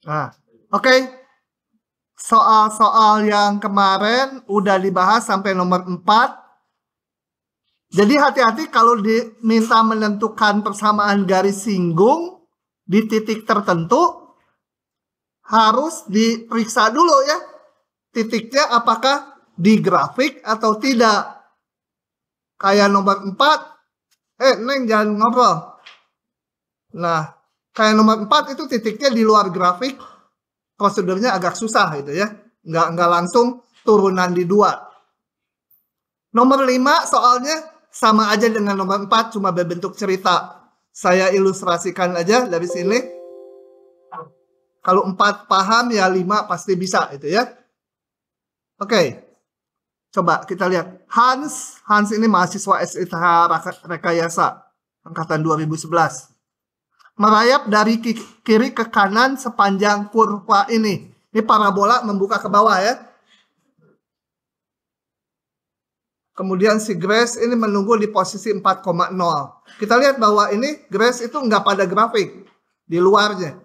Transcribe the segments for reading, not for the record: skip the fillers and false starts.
Nah, oke. Soal-soal yang kemarin udah dibahas sampai nomor 4. Jadi hati-hati kalau diminta menentukan persamaan garis singgung di titik tertentu, harus diperiksa dulu ya. Titiknya apakah di grafik atau tidak. Kayak nomor 4, Neng jangan ngobrol. Nah, kayak nomor 4 itu titiknya di luar grafik, prosedurnya agak susah gitu ya. Nggak langsung turunan di 2. Nomor 5 soalnya sama aja dengan nomor 4, cuma berbentuk cerita. Saya ilustrasikan aja dari sini. Kalau 4 paham ya 5 pasti bisa gitu ya. Oke. Coba kita lihat. Hans ini mahasiswa SITH Rekayasa angkatan 2011. Merayap dari kiri ke kanan sepanjang kurva ini. Ini parabola membuka ke bawah ya. Kemudian si Grace ini menunggu di posisi 4,0. Kita lihat bahwa ini Grace itu nggak pada grafik. Di luarnya.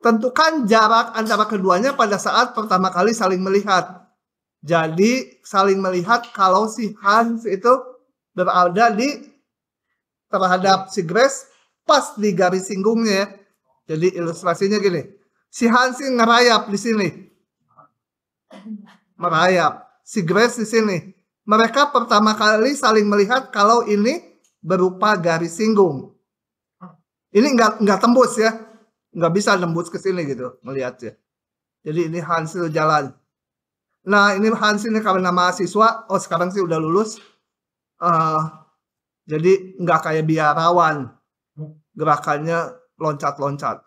Tentukan jarak antara keduanya pada saat pertama kali saling melihat. Jadi saling melihat kalau si Hans itu berada terhadap si Grace pas di garis singgungnya. Jadi ilustrasinya gini. Si Hans ini ngerayap di sini. Merayap. Si Grace di sini. Mereka pertama kali saling melihat kalau ini berupa garis singgung. Ini nggak tembus ya. Nggak bisa nembus ke sini gitu melihatnya. Jadi ini Hans itu jalan. Nah ini Hans ini karena mahasiswa. Oh sekarang sih udah lulus. Jadi nggak kayak biarawan. Gerakannya loncat-loncat.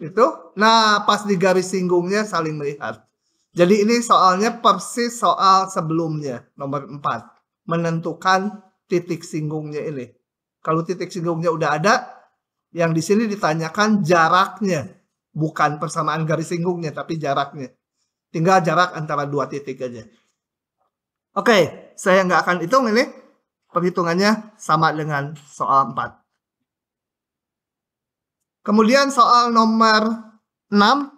Itu. Nah pas di garis singgungnya saling melihat. Jadi ini soalnya persis soal sebelumnya. Nomor 4. Menentukan titik singgungnya ini. Kalau titik singgungnya udah ada. Yang di sini ditanyakan jaraknya. Bukan persamaan garis singgungnya. Tapi jaraknya. Tinggal jarak antara 2 titik aja. Oke. Saya nggak akan hitung ini. Perhitungannya sama dengan soal 4. Kemudian soal nomor 6.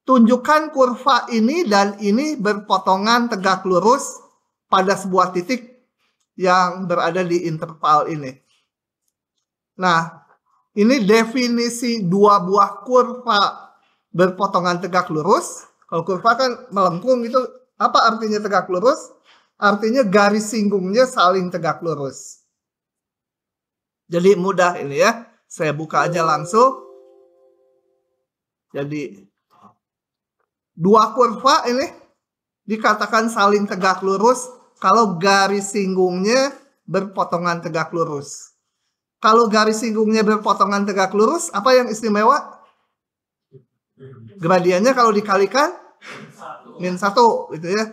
Tunjukkan kurva ini dan ini berpotongan tegak lurus pada sebuah titik yang berada di interval ini. Nah, ini definisi 2 buah kurva berpotongan tegak lurus. Kalau kurva kan melengkung itu apa artinya tegak lurus? Artinya garis singgungnya saling tegak lurus. Jadi mudah ini ya. Saya buka aja langsung. Jadi 2 kurva ini dikatakan saling tegak lurus kalau garis singgungnya berpotongan tegak lurus. Kalau garis singgungnya berpotongan tegak lurus, apa yang istimewa? Gradiennya kalau dikalikan -1 gitu ya.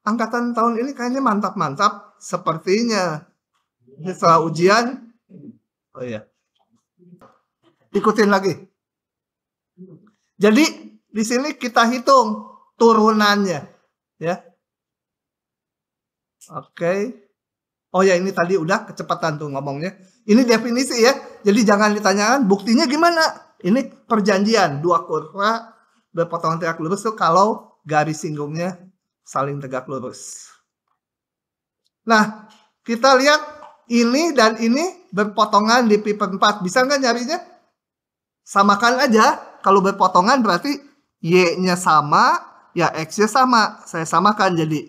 Angkatan tahun ini kayaknya mantap-mantap sepertinya. Setelah ujian, oh iya. Ikutin lagi. Jadi di sini kita hitung turunannya, ya. Oke. Oh ya ini tadi udah kecepatan tuh ngomongnya. Ini definisi ya. Jadi jangan ditanyakan buktinya gimana. Ini perjanjian 2 kurva berpotongan tegak lurus tuh kalau garis singgungnya saling tegak lurus. Nah, kita lihat ini dan ini berpotongan di pi per 4. Bisa nggak nyarinya? Samakan aja. Kalau berpotongan berarti Y-nya sama, ya X-nya sama. Saya samakan jadi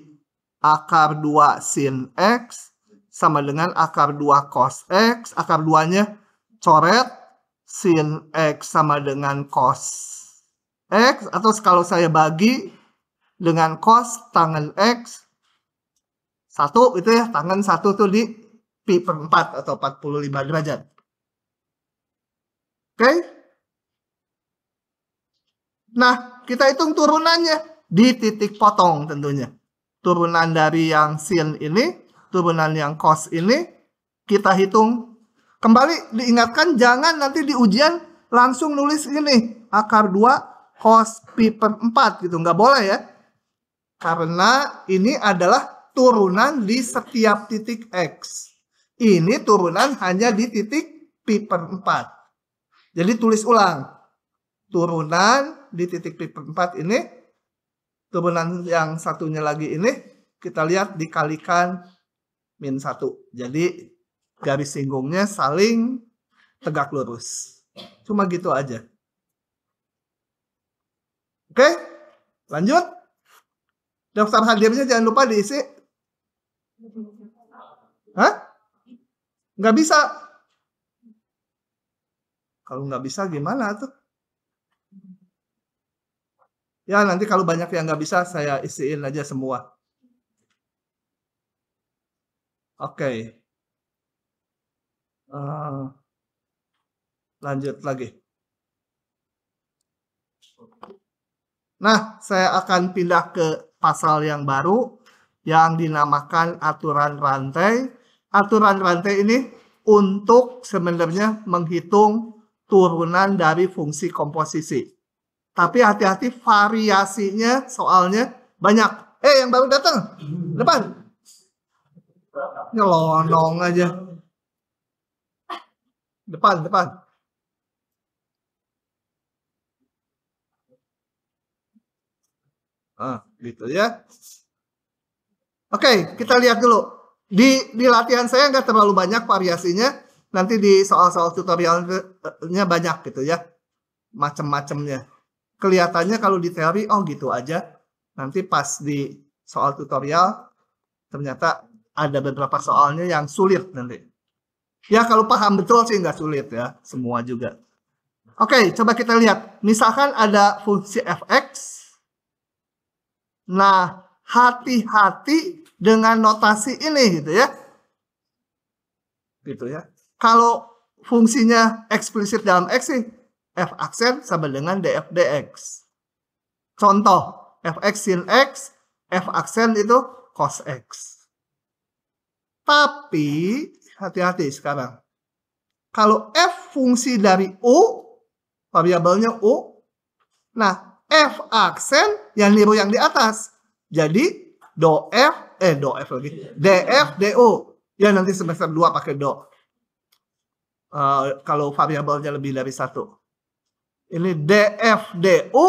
akar 2 sin X sama dengan akar 2 cos X. Akar 2-nya coret, sin X sama dengan cos X. Atau kalau saya bagi dengan cos tangen X, 1 itu ya, tangen 1 tuh di pi per 4 atau 45 derajat. Oke? Nah, kita hitung turunannya di titik potong tentunya. Turunan dari yang sin ini, turunan yang cos ini, kita hitung. Kembali diingatkan jangan nanti di ujian langsung nulis ini. Akar 2 cos pi per 4 gitu. Nggak boleh ya. Karena ini adalah turunan di setiap titik X. Ini turunan hanya di titik pi per 4. Jadi tulis ulang. Turunan di titik pi per 4 ini, turunan yang satunya lagi ini, kita lihat dikalikan min 1. Jadi garis singgungnya saling tegak lurus. Cuma gitu aja. Oke, lanjut. Daftar hadirnya jangan lupa diisi. Hah? Nggak bisa. Kalau nggak bisa gimana tuh? Ya nanti kalau banyak yang nggak bisa saya isiin aja semua. Oke. Lanjut lagi. Nah, saya akan pindah ke pasal yang baru yang dinamakan aturan rantai. Aturan rantai ini untuk sebenarnya menghitung turunan dari fungsi komposisi. Tapi hati-hati variasinya soalnya banyak. Yang baru datang. Depan. Nyelonong aja. Depan. Gitu ya. Oke, kita lihat dulu. Di latihan saya nggak terlalu banyak variasinya. Nanti di soal-soal tutorialnya banyak gitu ya. Macem-macemnya. Kelihatannya kalau di teori, oh gitu aja. Nanti pas di soal tutorial, ternyata ada beberapa soalnya yang sulit nanti. Ya kalau paham betul sih nggak sulit ya. Semua juga. Oke, coba kita lihat. Misalkan ada fungsi fx. Nah, hati-hati dengan notasi ini gitu ya. Gitu ya. Kalau fungsinya eksplisit dalam X sih, f aksen sama dengan df dx. Contoh, fx sin x, f aksen itu cos x. Tapi, hati-hati sekarang. Kalau f fungsi dari u, variabelnya u, nah, f aksen yang niru yang di atas. Jadi df du. Ya nanti semester 2 pakai do. Kalau variabelnya lebih dari 1. Ini df du.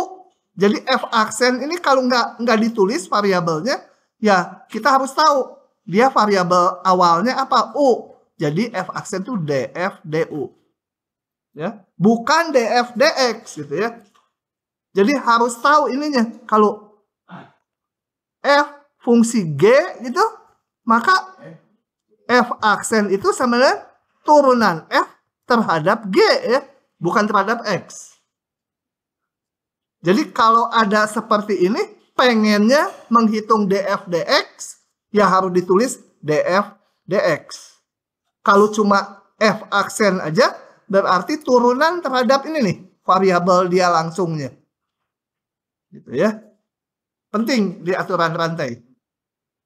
Jadi f aksen ini kalau nggak ditulis variabelnya, ya kita harus tahu dia variabel awalnya apa, u. Jadi f aksen itu df du. Ya, bukan df dx gitu ya. Jadi harus tahu ininya. Kalau f fungsi g gitu, maka f aksen itu sama dengan turunan f terhadap g ya, bukan terhadap x. Jadi kalau ada seperti ini, pengennya menghitung df dx, ya harus ditulis df dx. Kalau cuma f aksen aja, berarti turunan terhadap ini nih, variabel dia langsungnya. Gitu ya. Penting di aturan rantai.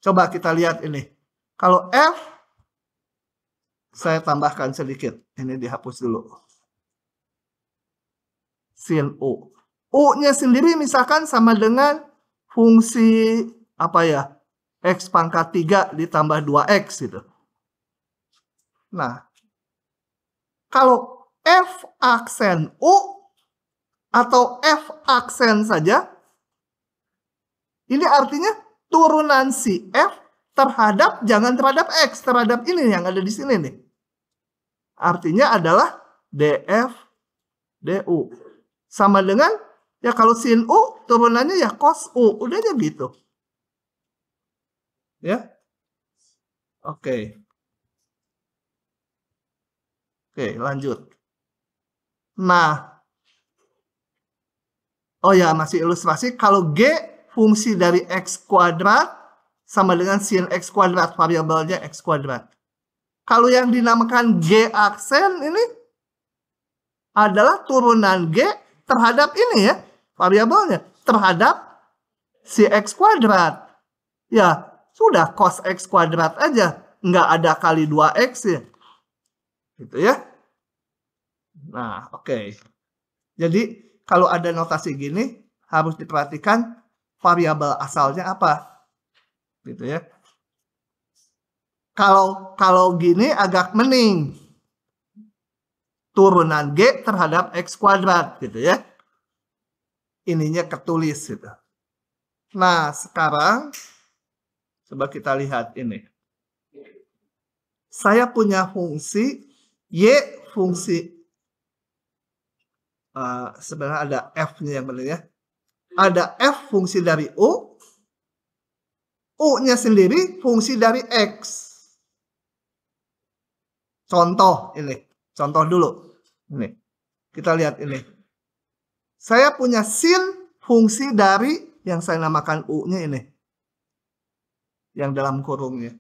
Coba kita lihat ini. Kalau F, saya tambahkan sedikit. Ini dihapus dulu. Sin U. U-nya sendiri misalkan sama dengan fungsi apa ya? X pangkat 3 ditambah 2X gitu. Nah, kalau F aksen U atau F aksen saja, ini artinya turunan si F terhadap, jangan terhadap X, terhadap ini yang ada di sini nih. Artinya adalah df du. Sama dengan, ya kalau sin U, turunannya ya cos U. Udahnya gitu. Ya. Oke. Oke, lanjut. Nah. Oh ya, masih ilustrasi. Kalau G fungsi dari X kuadrat sama dengan sin X kuadrat, variabelnya X kuadrat. Kalau yang dinamakan G aksen ini adalah turunan G terhadap ini ya, variabelnya. Terhadap si X kuadrat. Ya, sudah cos X kuadrat aja. Nggak ada kali 2X ya. Gitu ya. Nah, oke. Jadi, kalau ada notasi gini, harus diperhatikan variabel asalnya apa. Gitu ya. Kalau gini agak mending. Turunan G terhadap X kuadrat gitu ya. Ininya ketulis gitu. Nah, sekarang coba kita lihat ini. Saya punya fungsi Y fungsi sebenarnya ada F-nya yang benar ya. Ada F fungsi dari U. U-nya sendiri fungsi dari X. Contoh ini. Contoh dulu. Ini. Kita lihat ini. Saya punya sin fungsi dari yang saya namakan U-nya ini. Yang dalam kurungnya.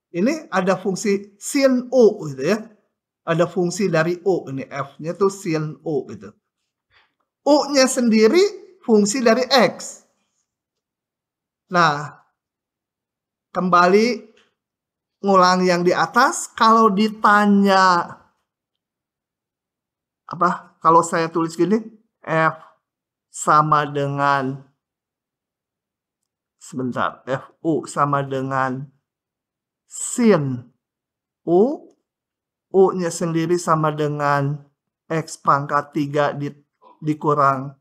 Ini ada fungsi sin U gitu ya. Ada fungsi dari U. Ini F-nya tuh sin U gitu. U-nya sendiri fungsi dari X. Nah, kembali ngulang yang di atas. Kalau ditanya apa? Kalau saya tulis gini, F sama dengan sebentar, FU sama dengan sin U, U-nya sendiri sama dengan X pangkat 3 dikurang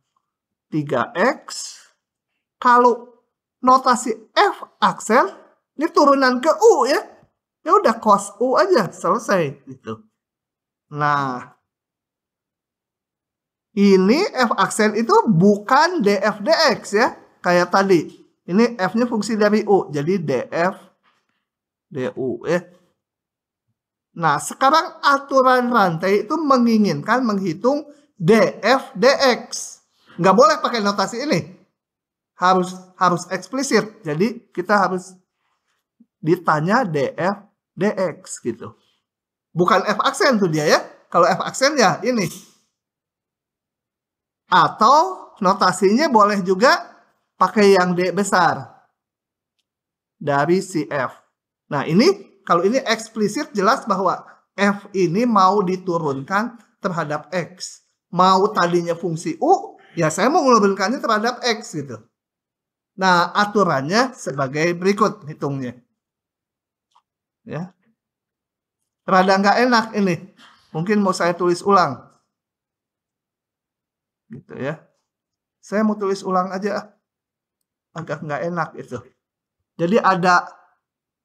3X. Kalau notasi F aksen, ini turunan ke U ya. Ya udah cos U aja, selesai gitu. Nah, ini F aksen itu bukan DF DX ya, kayak tadi. Ini F-nya fungsi dari U, jadi DF DU ya. Nah, sekarang aturan rantai itu menginginkan menghitung DF DX. Nggak boleh pakai notasi ini. Harus eksplisit. Jadi kita harus ditanya DF DX gitu. Bukan F aksen tuh dia ya. Kalau F aksen ya ini. Atau notasinya boleh juga pakai yang D besar dari si F. Nah ini kalau ini eksplisit jelas bahwa F ini mau diturunkan terhadap X. Mau tadinya fungsi U, ya saya mau menurunkannya terhadap X gitu. Nah aturannya sebagai berikut hitungnya. Ya. Rada nggak enak ini. Mungkin mau saya tulis ulang. Gitu ya. Saya mau tulis ulang aja. Agak nggak enak itu. Jadi ada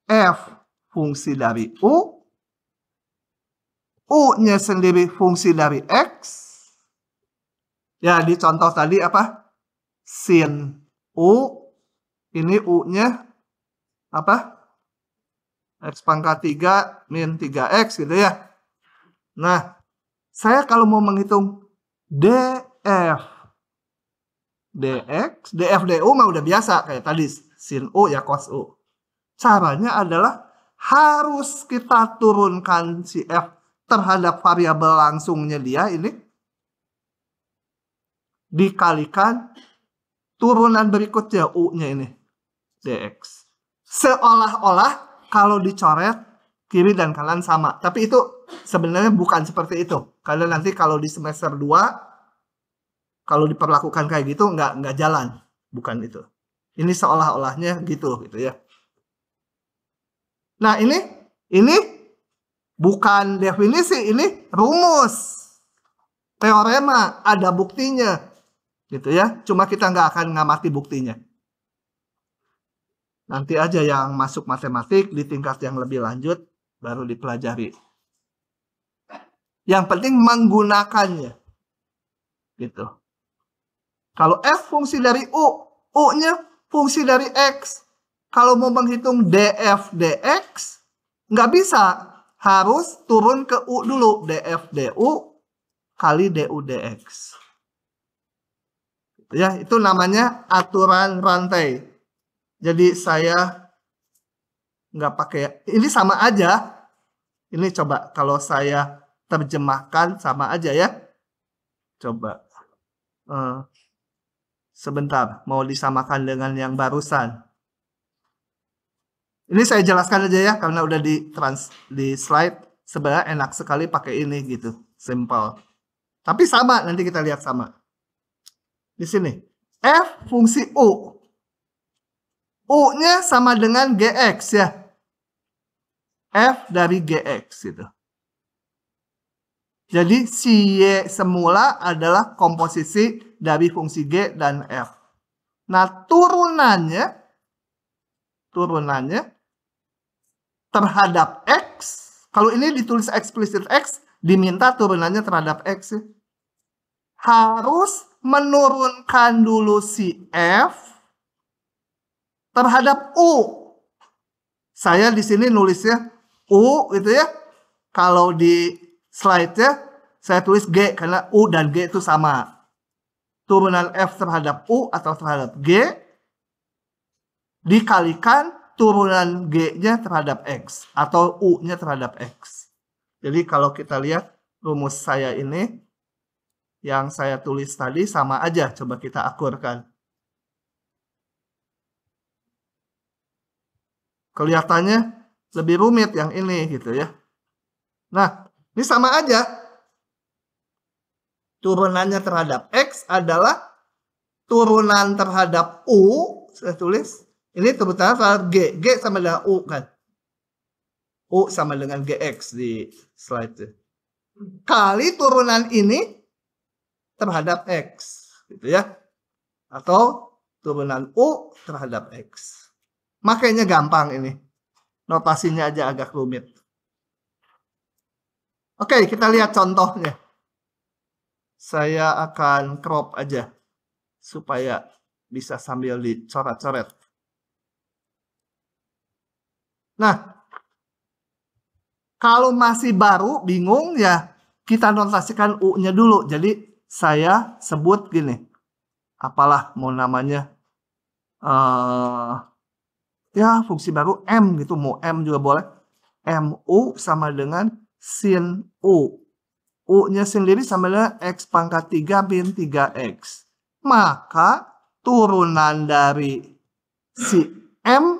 F fungsi dari U. U-nya sendiri fungsi dari X. Ya di contoh tadi apa? Sin U. Ini U-nya apa? X pangkat 3 min 3X gitu ya. Nah, saya kalau mau menghitung DF DX, DF DU mah udah biasa kayak tadi sin U ya cos U. Caranya adalah harus kita turunkan si F terhadap variabel langsungnya dia ini dikalikan turunan berikutnya U-nya ini DX. Seolah-olah kalau dicoret kiri dan kanan sama. Tapi itu sebenarnya bukan seperti itu. Karena nanti kalau di semester 2 kalau diperlakukan kayak gitu nggak jalan. Bukan itu. Ini seolah-olahnya gitu ya. Nah, ini bukan definisi, ini rumus. Teorema, ada buktinya. Gitu ya. Cuma kita nggak akan ngamati buktinya. Nanti aja yang masuk matematik di tingkat yang lebih lanjut baru dipelajari. Yang penting menggunakannya. Gitu. Kalau F fungsi dari U, U-nya fungsi dari X. Kalau mau menghitung DF DX, nggak bisa. Harus turun ke U dulu. DF DU kali DU DX. Ya, itu namanya aturan rantai. Jadi saya nggak pakai, ini sama aja. Ini coba kalau saya terjemahkan sama aja ya. Coba. Sebentar, mau disamakan dengan yang barusan. Ini saya jelaskan aja ya, karena udah di slide. Sebenarnya enak sekali pakai ini gitu. Simple. Tapi sama, nanti kita lihat sama. Di sini. F fungsi U. U-nya sama dengan GX ya. F dari GX gitu. Jadi si Y semula adalah komposisi dari fungsi G dan F. Nah, turunannya terhadap X, kalau ini ditulis eksplisit X, diminta turunannya terhadap X. Harus menurunkan dulu si F terhadap U. Saya di sini nulisnya U gitu ya. Kalau di slide-nya saya tulis G karena U dan G itu sama. Turunan F terhadap U atau terhadap G dikalikan turunan G-nya terhadap X atau U-nya terhadap X. Jadi kalau kita lihat rumus saya ini yang saya tulis tadi sama aja, coba kita akurkan. Kelihatannya lebih rumit yang ini gitu ya. Nah, ini sama aja. Turunannya terhadap X adalah turunan terhadap U, saya tulis. Ini turunan terhadap G. G sama dengan U kan. U sama dengan GX di slide. Kali turunan ini terhadap X. Gitu ya. Atau turunan U terhadap X. Makanya gampang ini. Notasinya aja agak rumit. Oke, kita lihat contohnya. Saya akan crop aja. Supaya bisa sambil dicoret-coret. Nah, kalau masih baru, bingung ya, kita notasikan U-nya dulu. Jadi, saya sebut gini. Apalah mau namanya. Ya, fungsi baru M gitu. Mau M juga boleh. MU sama dengan sin U. U-nya sendiri sama dengan X pangkat 3 min 3X. Maka, turunan dari si M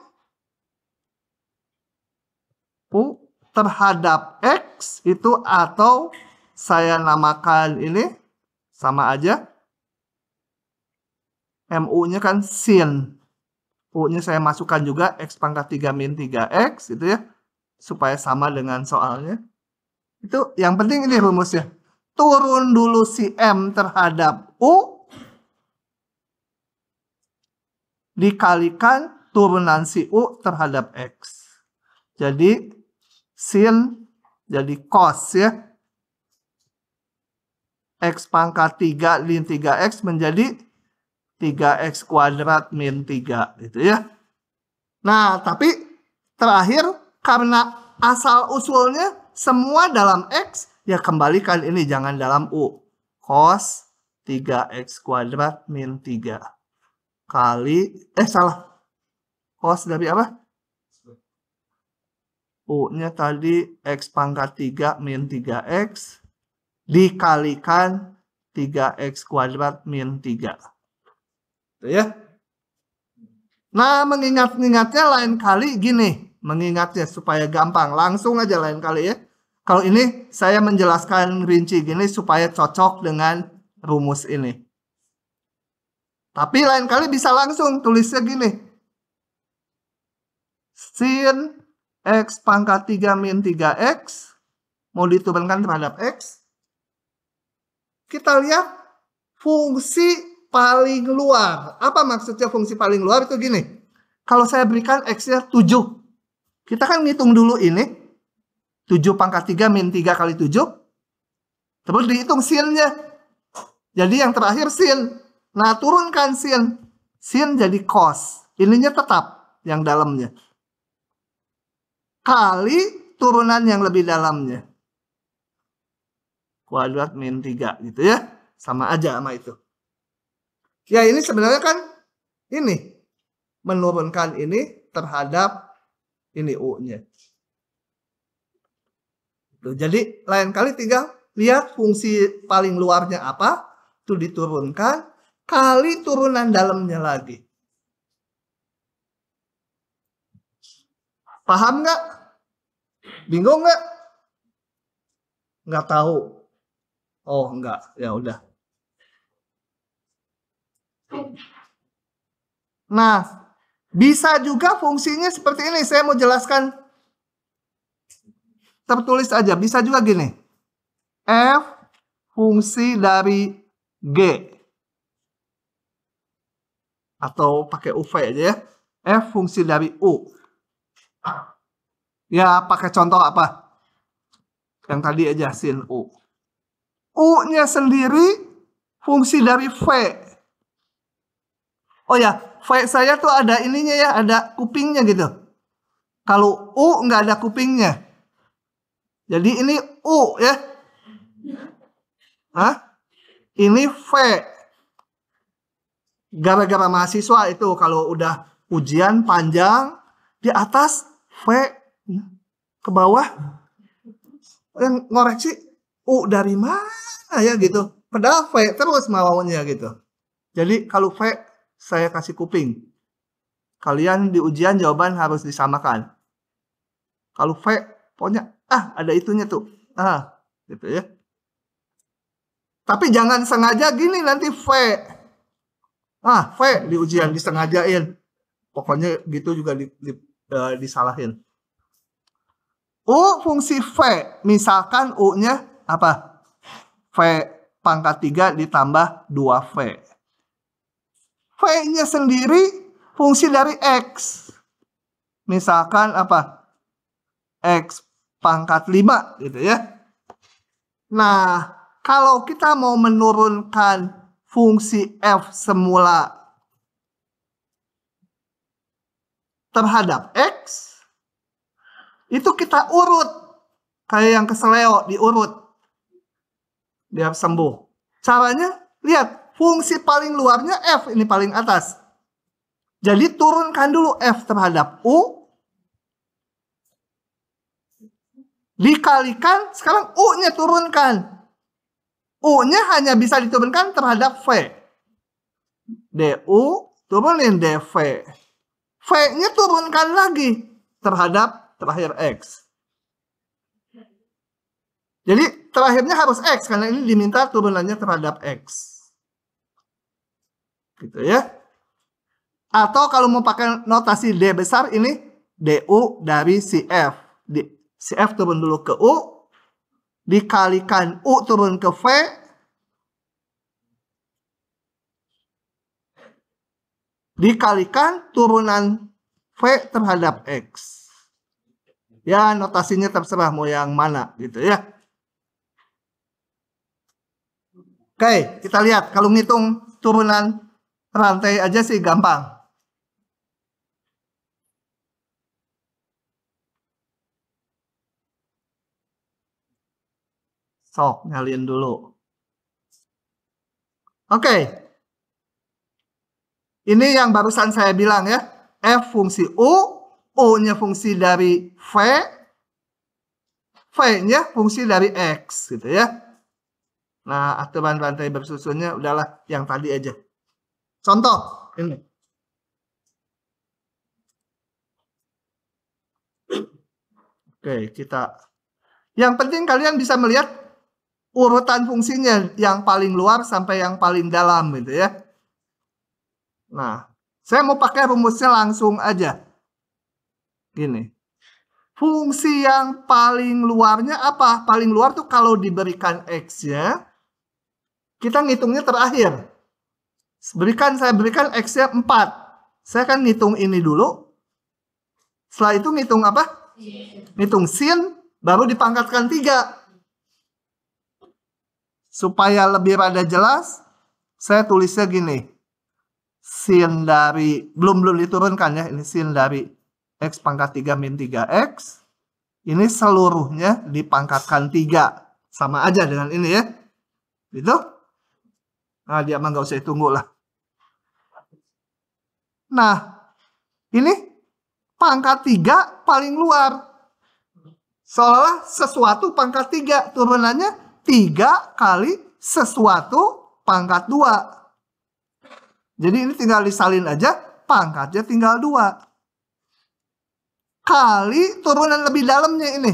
U terhadap X itu atau saya namakan ini sama aja. MU-nya kan sin. U-nya saya masukkan juga X pangkat 3 min 3X gitu ya. Supaya sama dengan soalnya. Itu yang penting ini rumusnya. Turun dulu si M terhadap U. Dikalikan turunan si U terhadap X. Jadi sin jadi cos ya. X pangkat 3 min 3X menjadi 3X kuadrat min 3 gitu ya. Nah, tapi terakhir karena asal usulnya semua dalam X, ya kembalikan ini jangan dalam U. Cos 3X kuadrat min 3 kali, cos dari apa? U-nya tadi X pangkat 3 min 3X dikalikan 3X kuadrat min 3. Ya. Nah, mengingat-ingatnya lain kali gini. Mengingatnya supaya gampang. Langsung aja lain kali ya. Kalau ini saya menjelaskan rinci gini supaya cocok dengan rumus ini. Tapi lain kali bisa langsung tulisnya gini. Sin X pangkat 3 min 3X mau diturunkan terhadap X. Kita lihat fungsi paling luar. Apa maksudnya fungsi paling luar itu gini. Kalau saya berikan X-nya 7. Kita kan ngitung dulu ini. 7 pangkat 3 min 3 kali 7. Terus dihitung sin-nya. Jadi yang terakhir sin. Nah, turunkan sin. Sin jadi cos. Ininya tetap yang dalamnya. Kali turunan yang lebih dalamnya. Kuadrat min 3 gitu ya. Sama aja sama itu. Ya ini sebenarnya kan ini. Menurunkan ini terhadap ini U-nya. Jadi lain kali tinggal lihat fungsi paling luarnya apa. Itu diturunkan. Kali turunan dalamnya lagi. Paham nggak? Bingung nggak? Nggak tahu. Oh nggak. Ya udah. Nah, bisa juga fungsinya seperti ini. Saya mau jelaskan tertulis aja. Bisa juga gini. F fungsi dari G. Atau pakai UV aja ya. F fungsi dari U. Ya, pakai contoh apa? Yang tadi aja, sin U. U-nya sendiri fungsi dari V. Oh ya, V saya tuh ada ininya ya, ada kupingnya gitu. Kalau U nggak ada kupingnya. Jadi ini U ya. Hah? Ini V. Gara-gara mahasiswa itu kalau udah ujian panjang, di atas V ke bawah yang ngoreksi U dari mana ya gitu. Padahal V terus maunya gitu. Jadi kalau V saya kasih kuping. Kalian di ujian jawaban harus disamakan. Kalau V pokoknya ada itunya tuh. Gitu ya. Tapi jangan sengaja gini nanti V. V di ujian disengajain. Pokoknya gitu juga disalahin. U fungsi V. Misalkan U-nya apa? V pangkat 3 ditambah 2V. V-nya sendiri fungsi dari X. Misalkan apa? X pangkat 5 gitu ya. Nah, kalau kita mau menurunkan fungsi F semula terhadap X, itu kita urut. Kayak yang keseleo, diurut. Biar sembuh. Caranya, lihat. Fungsi paling luarnya F, ini paling atas. Jadi turunkan dulu F terhadap U. Dikalikan, sekarang U-nya turunkan. U-nya hanya bisa diturunkan terhadap V. DU, turunin DV. V-nya turunkan lagi terhadap terakhir X. Jadi terakhirnya harus X, karena ini diminta turunannya terhadap X. Gitu ya. Atau kalau mau pakai notasi D besar, ini DU dari si F. Si F turun dulu ke U, dikalikan U turun ke V, dikalikan turunan V terhadap X. Ya, notasinya terserah mau yang mana gitu ya. Oke, kita lihat. Kalau ngitung turunan rantai aja sih gampang. Sok, nyalin dulu. Oke. Ini yang barusan saya bilang ya. F fungsi U, U-nya fungsi dari V, V-nya fungsi dari X gitu ya. Nah, aturan rantai bersusunnya udahlah yang tadi aja. Contoh ini. Oke, kita. Yang penting kalian bisa melihat urutan fungsinya yang paling luar sampai yang paling dalam gitu ya. Nah, saya mau pakai rumusnya langsung aja. Gini. Fungsi yang paling luarnya apa? Paling luar tuh kalau diberikan X-nya, kita ngitungnya terakhir. Saya berikan X-nya 4. Saya akan ngitung ini dulu. Setelah itu ngitung apa? Ngitung sin, baru dipangkatkan 3. Supaya lebih rada jelas, saya tulisnya gini. Sin dari, belum diturunkan ya, ini sin dari X pangkat 3 min 3X. Ini seluruhnya dipangkatkan 3. Sama aja dengan ini ya. Gitu. Nah, dia mah nggak usah ditunggu lah. Nah, ini pangkat 3 paling luar. Seolah sesuatu pangkat 3. Turunannya 3 kali sesuatu pangkat 2. Jadi ini tinggal disalin aja, pangkatnya tinggal 2. Kali turunan lebih dalamnya ini.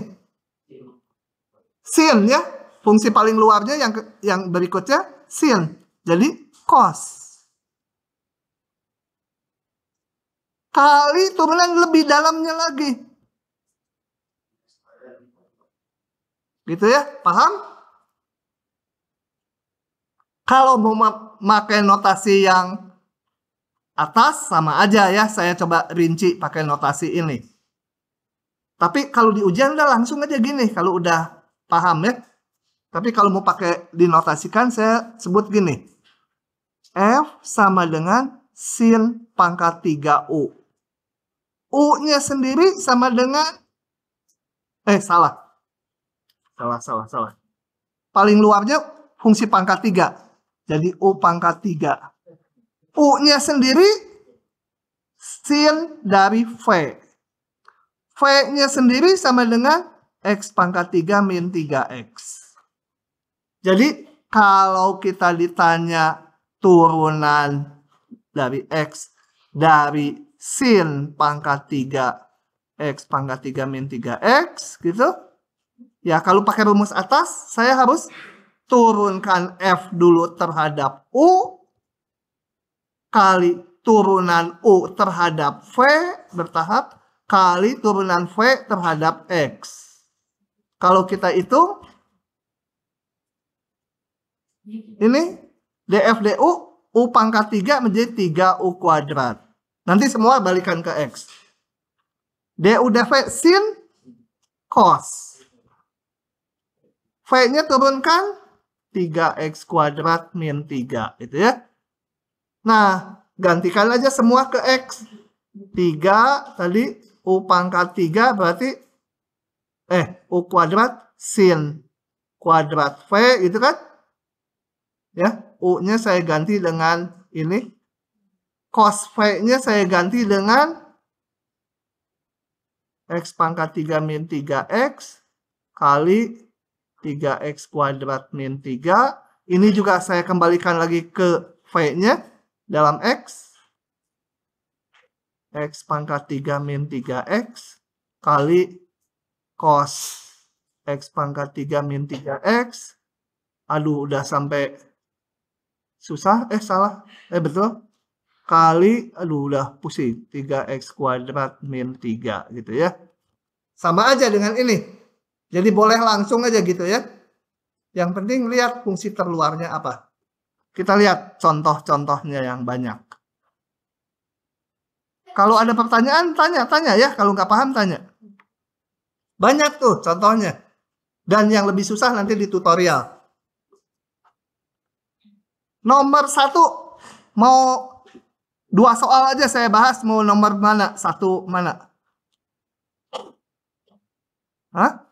Sin ya, fungsi paling luarnya yang berikutnya sin. Jadi cos. Kali turunan lebih dalamnya lagi. Gitu ya, paham? Kalau mau pakai notasi yang atas sama aja ya, saya coba rinci pakai notasi ini. Tapi kalau di ujian udah langsung aja gini, kalau udah paham ya. Tapi kalau mau pakai dinotasikan, saya sebut gini. F sama dengan sin pangkat 3U. U-nya sendiri sama dengan, salah. Paling luarnya fungsi pangkat 3. Jadi U pangkat 3. U-nya sendiri sin dari V. V-nya sendiri sama dengan X pangkat 3 min 3X. Jadi kalau kita ditanya turunan dari X dari sin pangkat 3 X pangkat 3 min 3X gitu. Ya kalau pakai rumus atas saya harus turunkan F dulu terhadap U kali turunan U terhadap V bertahap kali turunan V terhadap X. Kalau kita hitung ini DFDU U pangkat 3 menjadi 3U kuadrat. Nanti semua balikan ke X. DU DV sin cos. V-nya turunkan 3X kuadrat min 3. Gitu ya. Nah, gantikan aja semua ke X. 3 tadi U pangkat 3 berarti U kuadrat sin kuadrat V gitu kan. Ya, U-nya saya ganti dengan ini. Cos V-nya saya ganti dengan X pangkat 3 min 3X kali 3X kuadrat min 3. Ini juga saya kembalikan lagi ke V-nya dalam X. X pangkat 3 min 3X kali cos X pangkat 3 min 3X. Aduh, udah sampai susah. Salah. Betul. Kali, aduh udah pusing. 3X kuadrat min 3 gitu ya. Sama aja dengan ini. Jadi boleh langsung aja gitu ya. Yang penting lihat fungsi terluarnya apa. Kita lihat contoh-contohnya yang banyak. Kalau ada pertanyaan, tanya ya. Kalau nggak paham, tanya. Banyak tuh contohnya. Dan yang lebih susah nanti di tutorial. Nomor 1, mau 2 soal aja saya bahas. Mau nomor mana? 1 mana? Hah?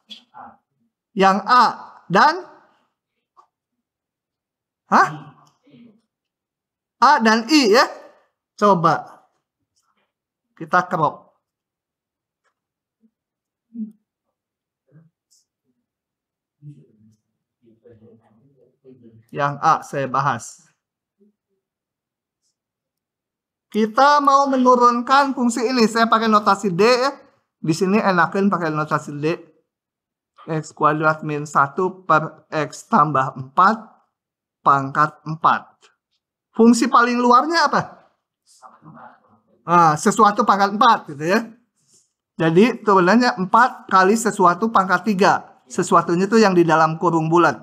Yang A dan A dan I ya. Coba kita crop. Yang A saya bahas. Kita mau menurunkan fungsi ini. Saya pakai notasi D ya. Di sini enakan pakai notasi D. X kuadrat min 1 per X tambah 4 pangkat 4. Fungsi paling luarnya apa? Nah, sesuatu pangkat 4 gitu ya. Jadi turunannya 4 kali sesuatu pangkat 3. Sesuatunya itu yang di dalam kurung bulat.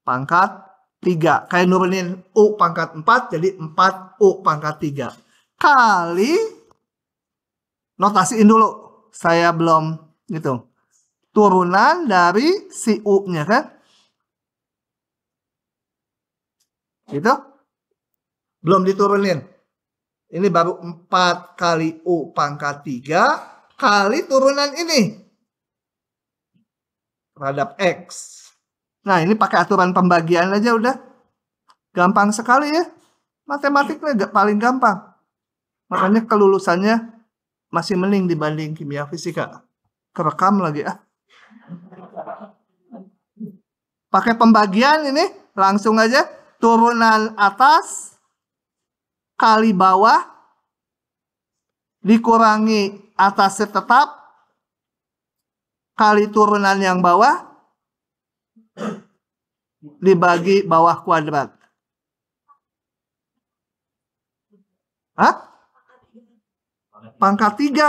Pangkat 3. Kayak nurunin U pangkat 4 jadi 4U pangkat 3. Kali, notasiin dulu. Saya belum gitu. Turunan dari si U-nya kan. Gitu. Belum diturunin. Ini baru 4 kali U pangkat 3 kali turunan ini. Terhadap X. Nah, ini pakai aturan pembagian aja udah. Gampang sekali ya. Matematiknya paling gampang. Makanya kelulusannya masih mending dibanding kimia fisika. Kerekam lagi ah. Pakai pembagian ini langsung aja. Turunan atas kali bawah dikurangi atasnya tetap kali turunan yang bawah dibagi bawah kuadrat. Hah? Pangkat 3.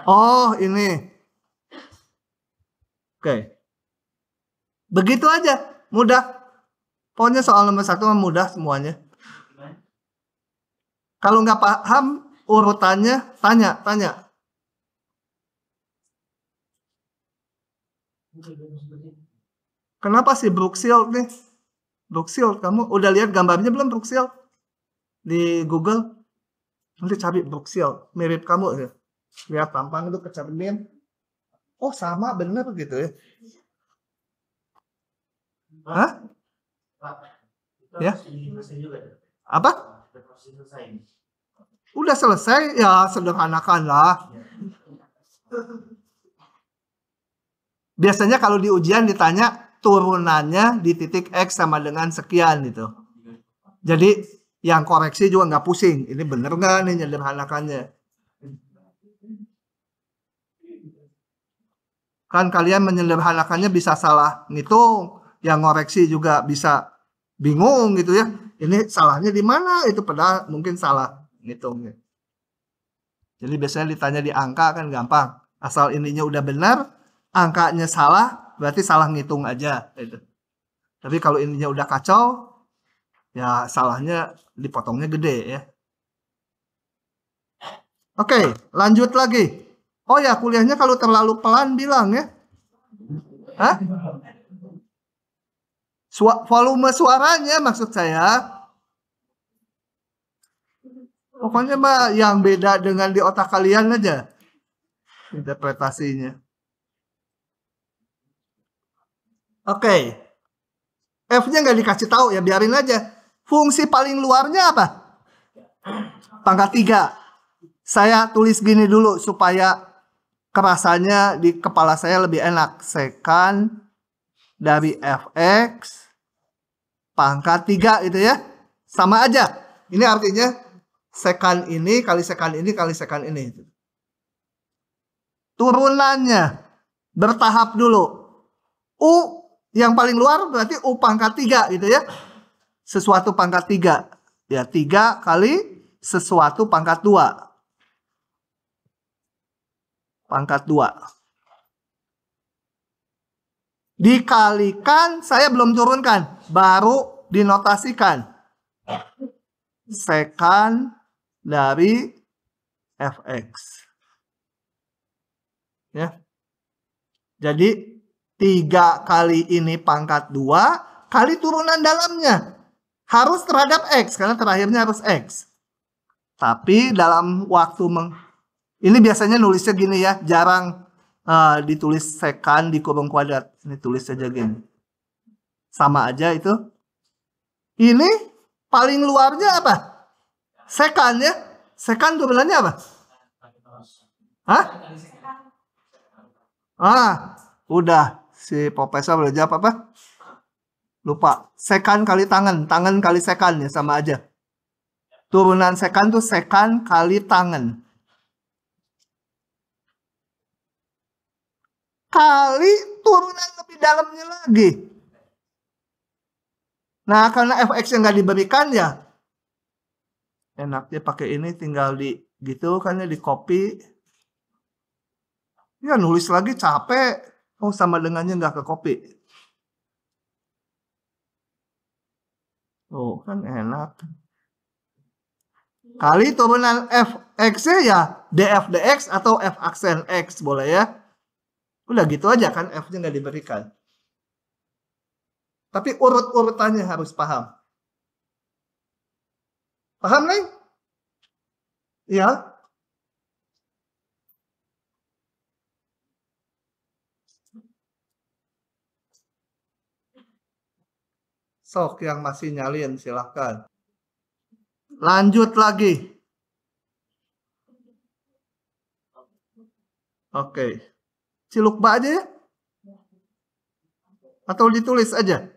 Oh, ini. Oke. Begitu aja, mudah. Pokoknya soal nomor 1 mudah semuanya. Kalau nggak paham urutannya, tanya. Kenapa sih Brookshield nih? Brookshield, kamu udah lihat gambarnya belum Brookshield? Di Google? Nanti cari Brookshield, mirip kamu ya. Lihat tampang itu kecermin. Oh sama bener gitu ya. Hah? Ya? Apa? Udah selesai, ya sederhanakan lah. Biasanya kalau di ujian ditanya turunannya di titik X sama dengan sekian gitu. Jadi yang koreksi juga nggak pusing. Ini bener nggak nih nyederhanakannya? Kan kalian menyederhanakannya bisa salah ngitung. Yang koreksi juga bisa bingung gitu ya. Ini salahnya di mana? Itu padahal mungkin salah ngitungnya. Jadi biasanya ditanya di angka kan gampang. Asal ininya udah benar, angkanya salah, berarti salah ngitung aja. Gitu. Tapi kalau ininya udah kacau, ya salahnya dipotongnya gede ya. Oke, lanjut lagi. Oh ya, kuliahnya kalau terlalu pelan bilang ya. Hah? Volume suaranya maksud saya. Pokoknya mah yang beda dengan di otak kalian aja. Interpretasinya. Oke. F-nya nggak dikasih tahu ya, biarin aja. Fungsi paling luarnya apa? Pangkat 3. Saya tulis gini dulu supaya kerasannya di kepala saya lebih enak. Sekan dari fx pangkat 3 gitu ya. Sama aja. Ini artinya sekan ini kali sekan ini kali sekan ini. Turunannya bertahap dulu. U yang paling luar berarti U pangkat 3 gitu ya. Sesuatu pangkat 3. Ya 3 kali sesuatu pangkat 2. Pangkat 2. Dikalikan, saya belum turunkan. Baru dinotasikan. Sekan dari fx. Ya. Jadi 3 kali ini pangkat 2 kali turunan dalamnya. Harus terhadap X, karena terakhirnya harus X. Tapi dalam waktu ini biasanya nulisnya gini ya, jarang ditulis sekan di kurung kuadrat. Ini tulis saja gini. Sama aja itu. Ini paling luarnya apa? Sekan ya. Sekan turunannya apa? Hah? Udah. Si profesor udah jawab apa? Lupa. Sekan kali tangan. Tangan kali sekan ya, sama aja. Turunan sekan tuh sekan kali tangan. Kali turunan lebih dalamnya lagi. Nah, karena fx yang nggak diberikan ya, enaknya pakai ini tinggal di gitu kan ya, di copy. Ya nulis lagi capek. Oh sama dengannya nggak ke copy. Oh kan enak. Kali turunan fx ya df dx atau f aksen x boleh ya. Udah gitu aja kan, f-nya nggak diberikan. Tapi urut-urutannya harus paham. Paham, Neng? Ya. Sok yang masih nyalin silahkan. Lanjut lagi. Oke. Cilukba aja ya? Atau ditulis aja?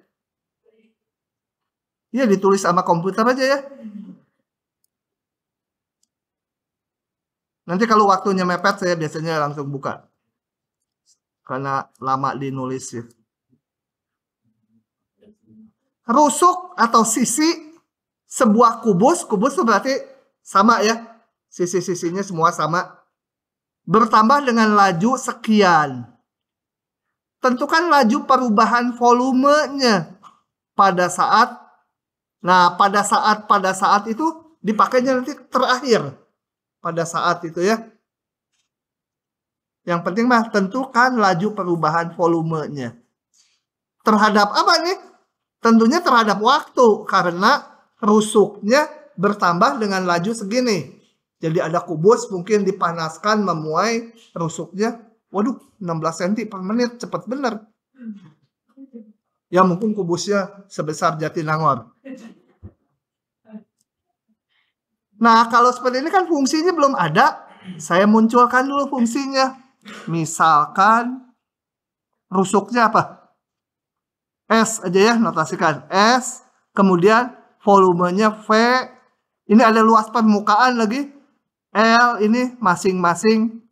Iya ditulis sama komputer aja ya. Nanti kalau waktunya mepet saya biasanya langsung buka. Karena lama dinulis ya. Rusuk atau sisi sebuah kubus. Kubus itu berarti sama ya. Sisi-sisinya semua sama. Bertambah dengan laju sekian. Tentukan laju perubahan volumenya pada saat. Nah, pada saat itu dipakainya nanti terakhir. Pada saat itu ya. Yang penting mah tentukan laju perubahan volumenya. Terhadap apa nih? Tentunya terhadap waktu, karena rusuknya bertambah dengan laju segini. Jadi ada kubus mungkin dipanaskan memuai rusuknya. Waduh, 16 cm per menit, cepat bener. Ya mungkin kubusnya sebesar Jatinangor. Nah, kalau seperti ini kan fungsinya belum ada. Saya munculkan dulu fungsinya. Misalkan rusuknya apa? S aja ya, notasikan. S, kemudian volumenya V. Ini ada luas permukaan lagi. L, ini masing-masing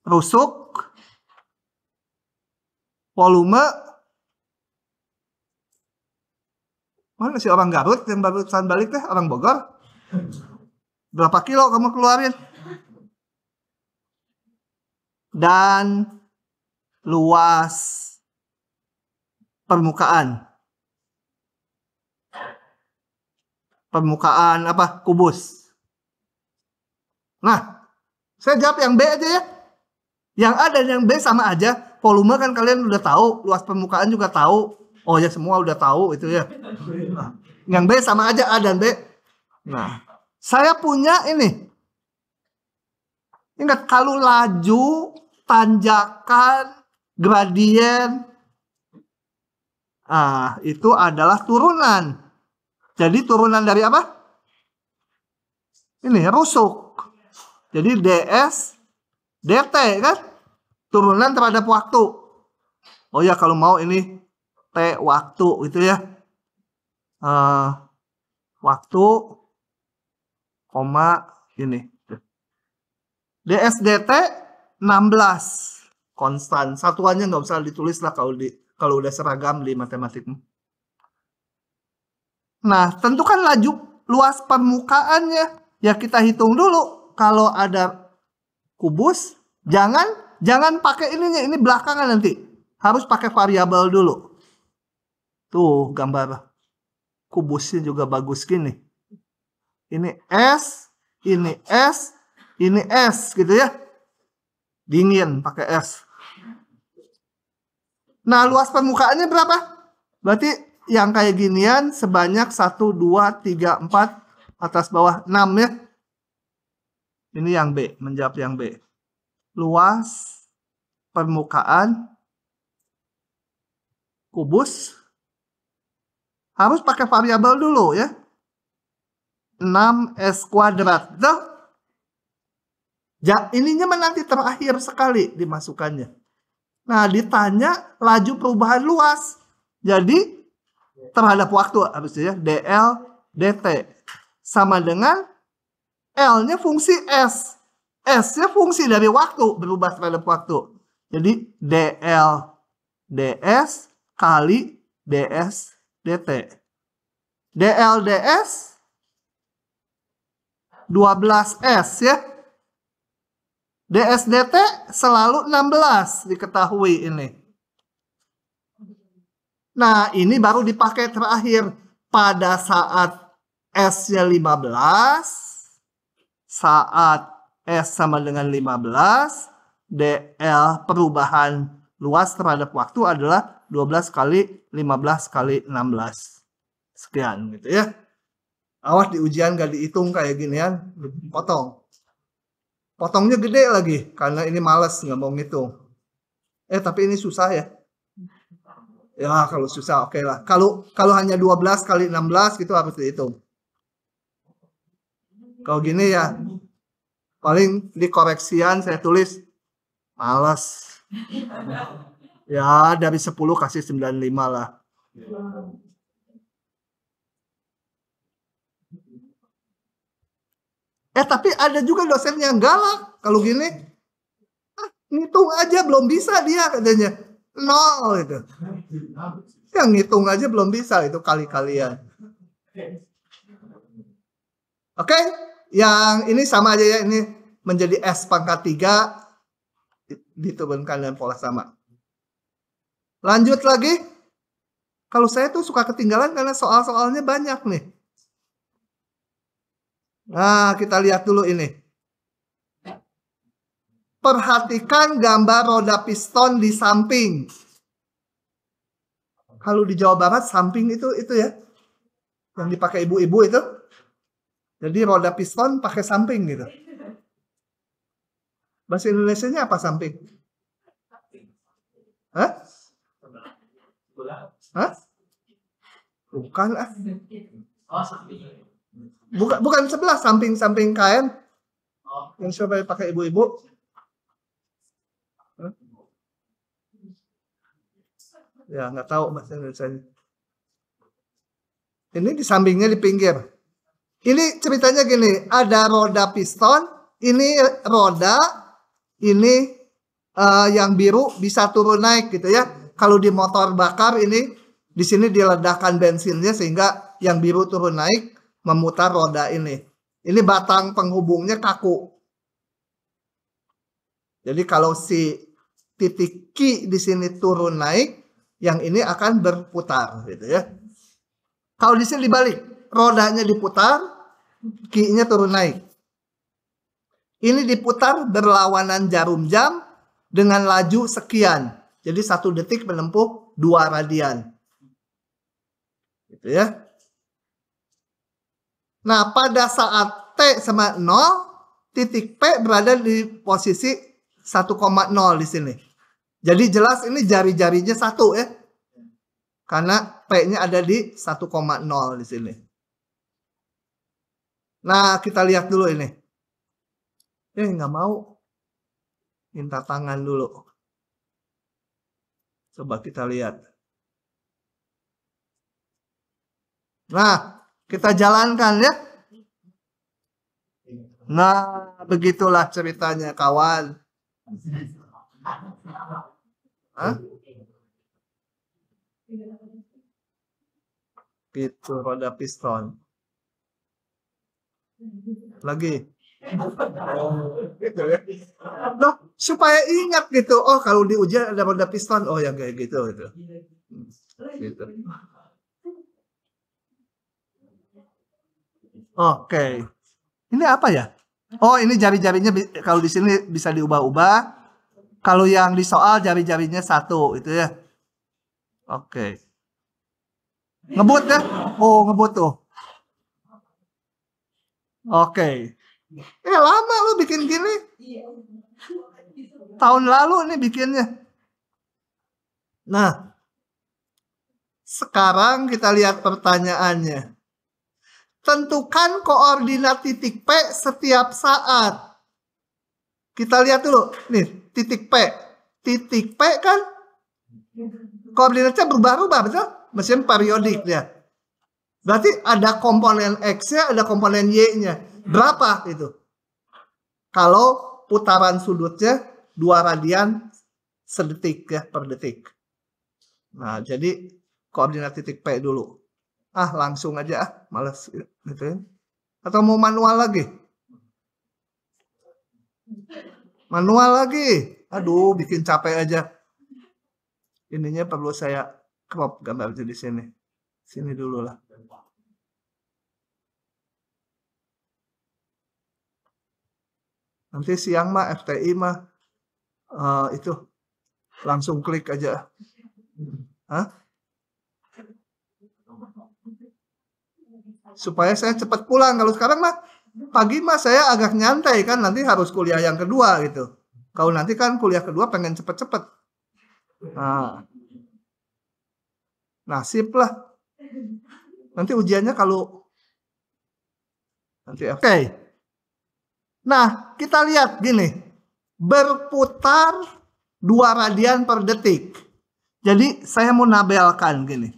rusuk. Volume. Mana sih orang Garut yang barusan balik teh? Orang Bogor. Berapa kilo kamu keluarin? Dan luas permukaan. Permukaan apa? Kubus. Nah, saya jawab yang B aja ya. Yang A dan yang B sama aja. Volume kan kalian udah tahu, luas permukaan juga tahu. Oh ya, semua udah tahu itu ya. Nah, yang B sama aja, A dan B. Nah, saya punya ini. Ingat, kalau laju, tanjakan, gradien, itu adalah turunan. Jadi turunan dari apa? Ini rusuk. Jadi ds dt kan, turunan terhadap waktu. Oh ya, kalau mau ini t waktu gitu ya. Waktu koma ini. ds dt 16. Konstan, satuannya nggak usah ditulis lah kalau udah seragam di matematik. Nah, tentukan laju luas permukaannya. Ya kita hitung dulu. Kalau ada kubus, jangan pakai ininya, ini belakangan nanti. Harus pakai variabel dulu. Tuh gambar kubusnya juga bagus gini. Ini S, ini S, ini S gitu ya. Dingin pakai S. Nah, luas permukaannya berapa? Berarti yang kayak ginian sebanyak 1, 2, 3, 4, atas bawah 6 ya. Ini yang B, menjawab yang B. Luas permukaan kubus harus pakai variabel dulu ya. 6S kuadrat. Betul? Ininya nanti terakhir sekali dimasukkannya. Nah, ditanya laju perubahan luas. Jadi, terhadap waktu harusnya ya, dl dt. Sama dengan L-nya fungsi S. S-nya fungsi dari waktu, berubah terhadap waktu. Jadi, dl ds kali ds dt. dl ds 12S ya. ds dt selalu 16, diketahui ini. Nah, ini baru dipakai terakhir pada saat S-nya 15, saat S sama dengan 15, dl perubahan luas terhadap waktu adalah 12 kali 15 kali 16. Sekian gitu ya. Awas di ujian gak dihitung kayak ginian, potong. Potongnya gede lagi, karena ini males nggak mau ngitung. Tapi ini susah ya. Ya kalau susah oke lah. Kalau hanya 12 kali 16 gitu harus dihitung. Kalau gini ya, paling di koreksian saya tulis males. Ya dari 10 kasih 95 lah. Tapi ada juga dosen yang galak. Kalau gini, ngitung aja belum bisa dia katanya. 0 itu. Yang ngitung aja belum bisa itu kali-kalian. Oke, yang ini sama aja ya, ini menjadi S pangkat 3 diturunkan dengan pola sama. Lanjut lagi. Kalau saya tuh suka ketinggalan karena soal-soalnya banyak nih. Nah, kita lihat dulu ini. Perhatikan gambar roda piston di samping. Kalau di Jawa Barat samping itu ya. Yang dipakai ibu-ibu itu. Jadi roda piston pakai samping gitu. Bahasa Indonesianya apa samping? Hah? Hah? Bukan ah. Bukan sebelah, samping kain. Yang supaya pakai ibu-ibu. Ya, nggak tahu bahasa Indonesia. Ini di sampingnya di pinggir. Ini ceritanya gini, ada roda piston, ini roda, ini yang biru bisa turun naik gitu ya. Kalau di motor bakar ini di sini diledakkan bensinnya sehingga yang biru turun naik memutar roda ini. Ini batang penghubungnya kaku. Jadi kalau si titik Q di sini turun naik, yang ini akan berputar gitu ya. Kalau di sini dibalik, rodanya diputar, Q-nya turun naik. Ini diputar berlawanan jarum jam dengan laju sekian. Jadi 1 detik menempuh 2 radian. Gitu ya. Nah, pada saat T sama 0, titik P berada di posisi 1,0 di sini. Jadi jelas ini jari-jarinya 1 ya. Karena P-nya ada di 1,0 di sini. Nah, kita lihat dulu ini. Nggak mau. Minta tangan dulu. Coba kita lihat. Nah, kita jalankan ya. Nah, begitulah ceritanya kawan. Hah? Gitu, roda piston. Lagi. Nah, supaya ingat gitu. Oh, kalau di ujian ada roda piston. Oh, yang kayak gitu. Gitu. Oke. Ini apa ya? Oh, ini jari-jarinya kalau di sini bisa diubah-ubah. Kalau yang di soal jari-jarinya 1 itu ya. Oke. Ngebut ya? Oh, ngebut tuh. Oke. Lama lu bikin gini. Tahun lalu nih bikinnya. Nah, sekarang kita lihat pertanyaannya. Tentukan koordinat titik P setiap saat. Kita lihat dulu. Nih, titik P. Titik P kan koordinatnya berubah-ubah, betul? Mesin periodik ya. Berarti ada komponen X-nya, ada komponen Y-nya. Berapa itu? Kalau putaran sudutnya 2 radian sedetik ya, per detik. Nah, jadi koordinat titik P dulu. Langsung aja males gitu ya. Atau mau manual lagi? Manual lagi. Aduh, bikin capek aja. Ininya perlu saya crop gambarnya di sini. Sini dulu lah. Nanti siang mah FTI mah itu langsung klik aja. Hah? Supaya saya cepat pulang. Kalau sekarang mah pagi mah saya agak nyantai kan, nanti harus kuliah yang kedua gitu. Kalau nanti kan kuliah kedua pengen cepet-cepet. Nah, nasib lah. Nanti ujiannya kalau nanti oke. Nah, kita lihat gini. Berputar 2 radian per detik. Jadi saya mau nabelkan gini.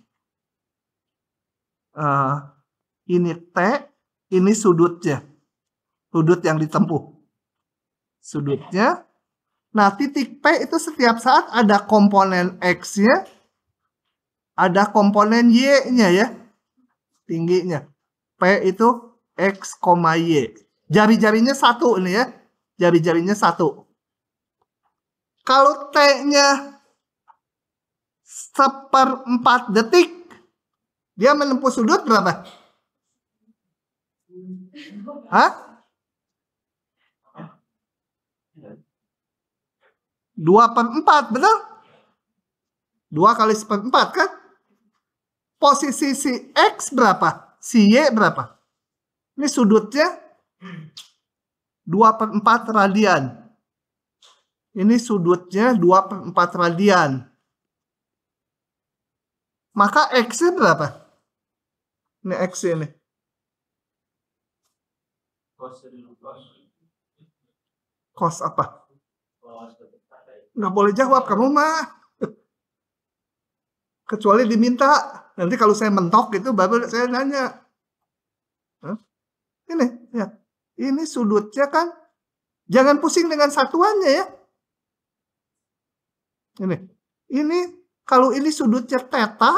Ini T, ini sudutnya. Sudut yang ditempuh. Sudutnya. Nah, titik P itu setiap saat ada komponen X-nya, ada komponen Y-nya ya. Tingginya. P itu X, Y. Jari-jarinya 1 ini ya. Jari-jarinya 1. Kalau T-nya 1/4 detik, dia menempuh sudut berapa? Hah? 2/4, betul? 2 kali 1/4 kan? Posisi si X berapa? Si Y berapa? Ini sudutnya 2/4 radian. Ini sudutnya 2/4 radian. Maka X-nya berapa? Ini X ini. Cos apa? Nggak boleh jawab kamu mah. Kecuali diminta. Nanti kalau saya mentok gitu baru saya nanya. Ini ya. Ini sudutnya kan. Jangan pusing dengan satuannya ya. Ini kalau ini sudutnya theta,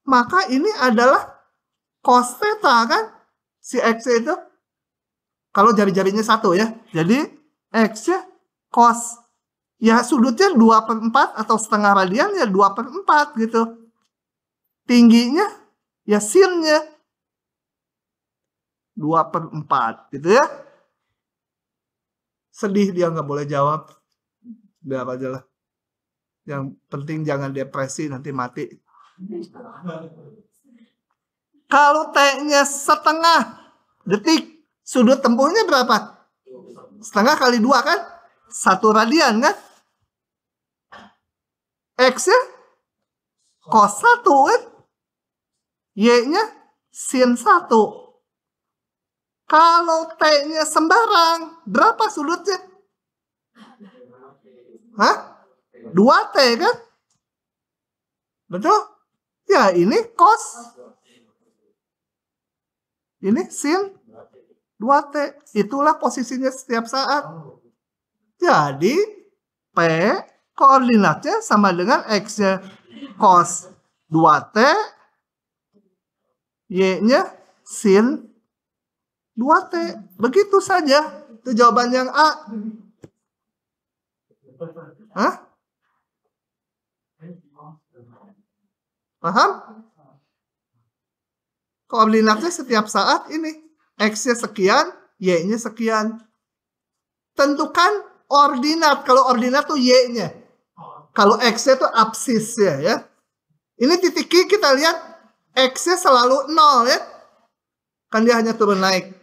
maka ini adalah cos theta kan? Si X itu. Kalau jari-jarinya 1 ya. Jadi X-nya cos. Ya sudutnya 2/4 atau setengah radian ya 2/4 gitu. Tingginya ya sin-nya 2/4 gitu ya. Sedih dia nggak boleh jawab. Biar aja lah. Yang penting jangan depresi nanti mati. Kalau T-nya setengah detik, sudut tempuhnya berapa? Setengah kali 2 kan? 1 radian kan? X-nya cos 1 kan? Y-nya sin 1. Kalau T-nya sembarang, berapa sudutnya? Hah? 2T kan? Betul? Ya ini cos. Ini sin 2T. Itulah posisinya setiap saat. Jadi P koordinatnya sama dengan X-nya cos 2T. Y-nya sin 2T. Begitu saja. Itu jawaban yang A. Hah? Paham? Koordinatnya setiap saat ini. X-nya sekian, Y-nya sekian. Tentukan ordinat. Kalau ordinat tuh Y-nya. Kalau X-nya tuh absisnya ya. Ini titik Q kita lihat. X-nya selalu 0 ya. Kan dia hanya turun naik.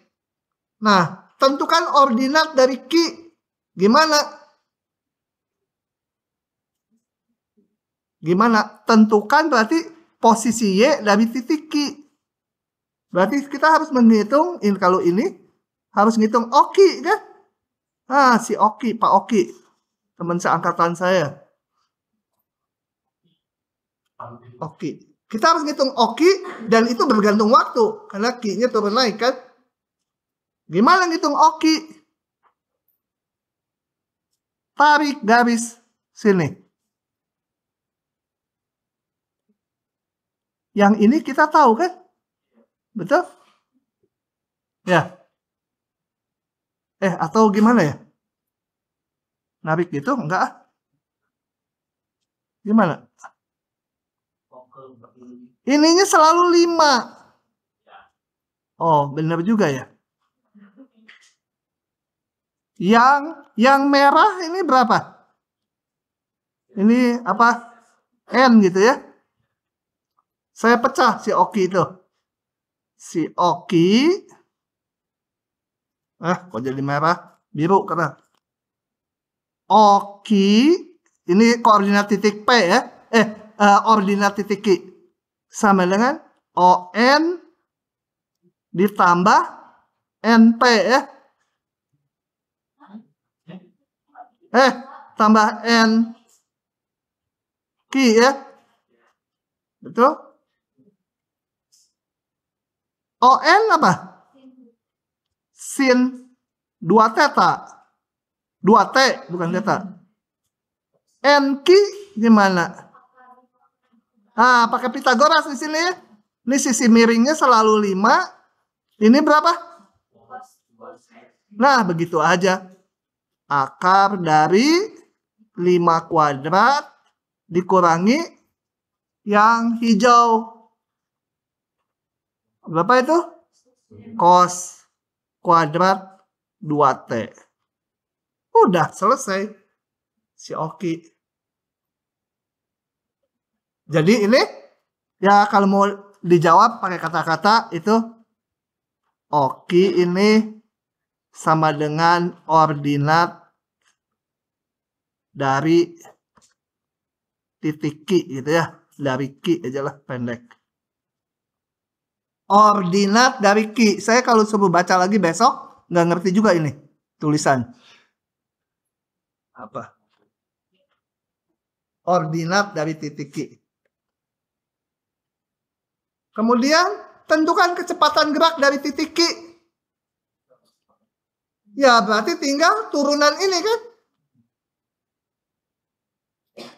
Nah, tentukan ordinat dari Q. Gimana? Gimana? Tentukan berarti posisi Y dari titik Q. Berarti kita harus menghitung, kalau ini harus ngitung Oki kan? Nah, si Oki, Pak Oki. Teman seangkatan saya. Oki. Kita harus ngitung Oki dan itu bergantung waktu. Karena Q-nya turun naik kan? Gimana ngitung Oki? Tarik garis sini. Yang ini kita tahu kan? Betul? Ya. Atau gimana ya? Narik gitu? Enggak. Gimana? Ininya selalu 5. Oh, benar juga ya. Yang merah ini berapa? Ini apa? N gitu ya. Saya pecah si Oki itu. Si Oki. Kok jadi merah? Biru karena. Oki. Ini koordinat titik P ya. Ordinat titik Q. Sama dengan ON ditambah NP ya. Tambah N Q ya. Betul? ON apa? Sin 2 theta. 2T bukan theta. NQ gimana? Pakai Pitagoras di sini. Ini sisi miringnya selalu 5. Ini berapa? Nah, begitu aja. Akar dari 5 kuadrat dikurangi yang hijau. Berapa itu? Cos kuadrat 2T. Udah selesai. Si Oki. Jadi ini ya kalau mau dijawab pakai kata-kata itu Oki ini sama dengan ordinat dari titik Q gitu ya. Dari Q aja lah pendek. Ordinat dari Q. Saya kalau suruh baca lagi besok nggak ngerti juga ini tulisan. Apa? Ordinat dari titik Q. Kemudian tentukan kecepatan gerak dari titik Q. Ya berarti tinggal turunan ini kan.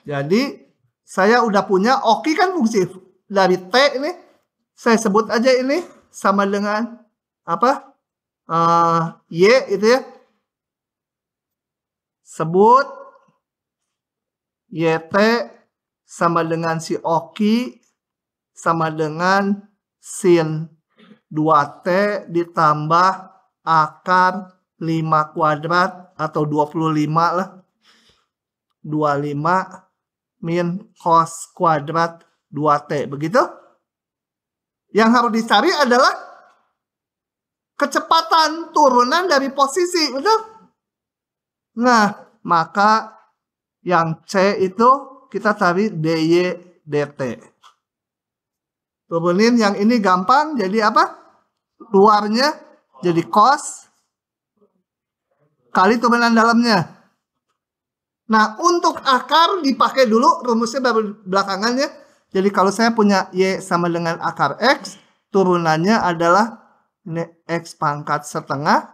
Jadi saya udah punya Oki kan fungsi dari T ini. Saya sebut aja ini sama dengan apa? Y itu ya. Sebut YT sama dengan si Oki sama dengan sin 2T ditambah akar 5 kuadrat atau 25 lah. 25 min cos kuadrat 2T. Begitu? Yang harus dicari adalah kecepatan turunan dari posisi. Betul? Nah, maka yang C itu kita cari DY DT. Turunin yang ini gampang. Jadi apa? Luarnya jadi cos kali turunan dalamnya. Nah, untuk akar dipakai dulu rumusnya baru belakangan ya. Jadi kalau saya punya Y sama dengan akar X, turunannya adalah ini X pangkat setengah,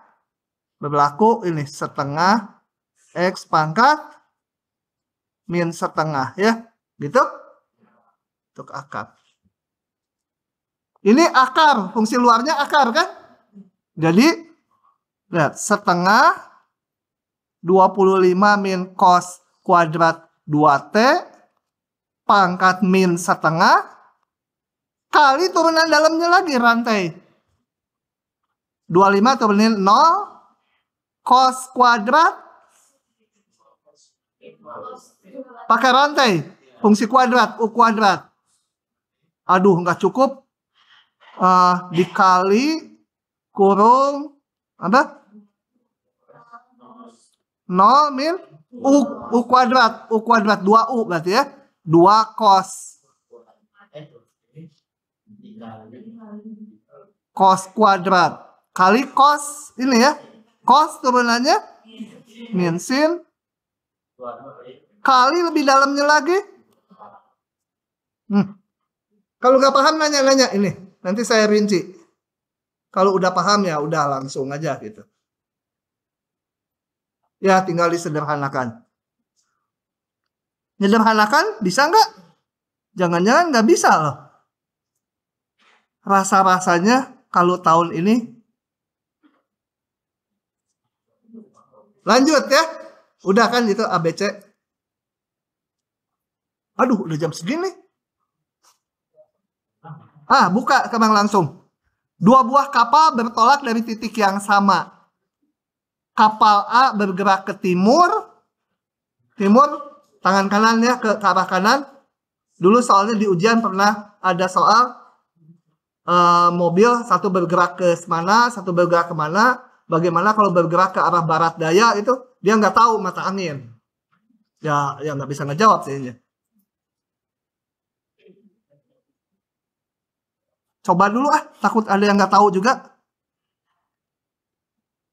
berlaku ini setengah X pangkat min setengah ya. Gitu? Untuk akar. Ini akar, fungsi luarnya akar kan? Jadi, lihat, setengah 25 min cos kuadrat 2T pangkat min setengah kali turunan dalamnya lagi rantai. 25 turunin 0 cos kuadrat pakai rantai fungsi kuadrat U kuadrat. Aduh nggak cukup, dikali kurung apa? 0 min U kuadrat. U kuadrat 2U berarti ya. 2 cos. Cos kuadrat. Kali cos ini ya. Cos turunannya min sin. Kali lebih dalamnya lagi. Kalau nggak paham nanya-nanya ini. Nanti saya rinci. Kalau udah paham ya udah langsung aja gitu. Ya tinggal disederhanakan. Menyederhanakan bisa nggak? Jangan-jangan nggak bisa loh. Rasa-rasanya kalau tahun ini. Lanjut ya. Udah kan itu ABC. Aduh udah jam segini. Buka kembang langsung. 2 buah kapal bertolak dari titik yang sama. Kapal A bergerak ke timur, tangan kanan ya ke arah kanan. Dulu soalnya di ujian pernah ada soal mobil satu bergerak ke mana, satu bergerak kemana. Bagaimana kalau bergerak ke arah barat daya itu dia nggak tahu mata angin. Ya nggak bisa ngejawab sih ini. Coba dulu takut ada yang nggak tahu juga.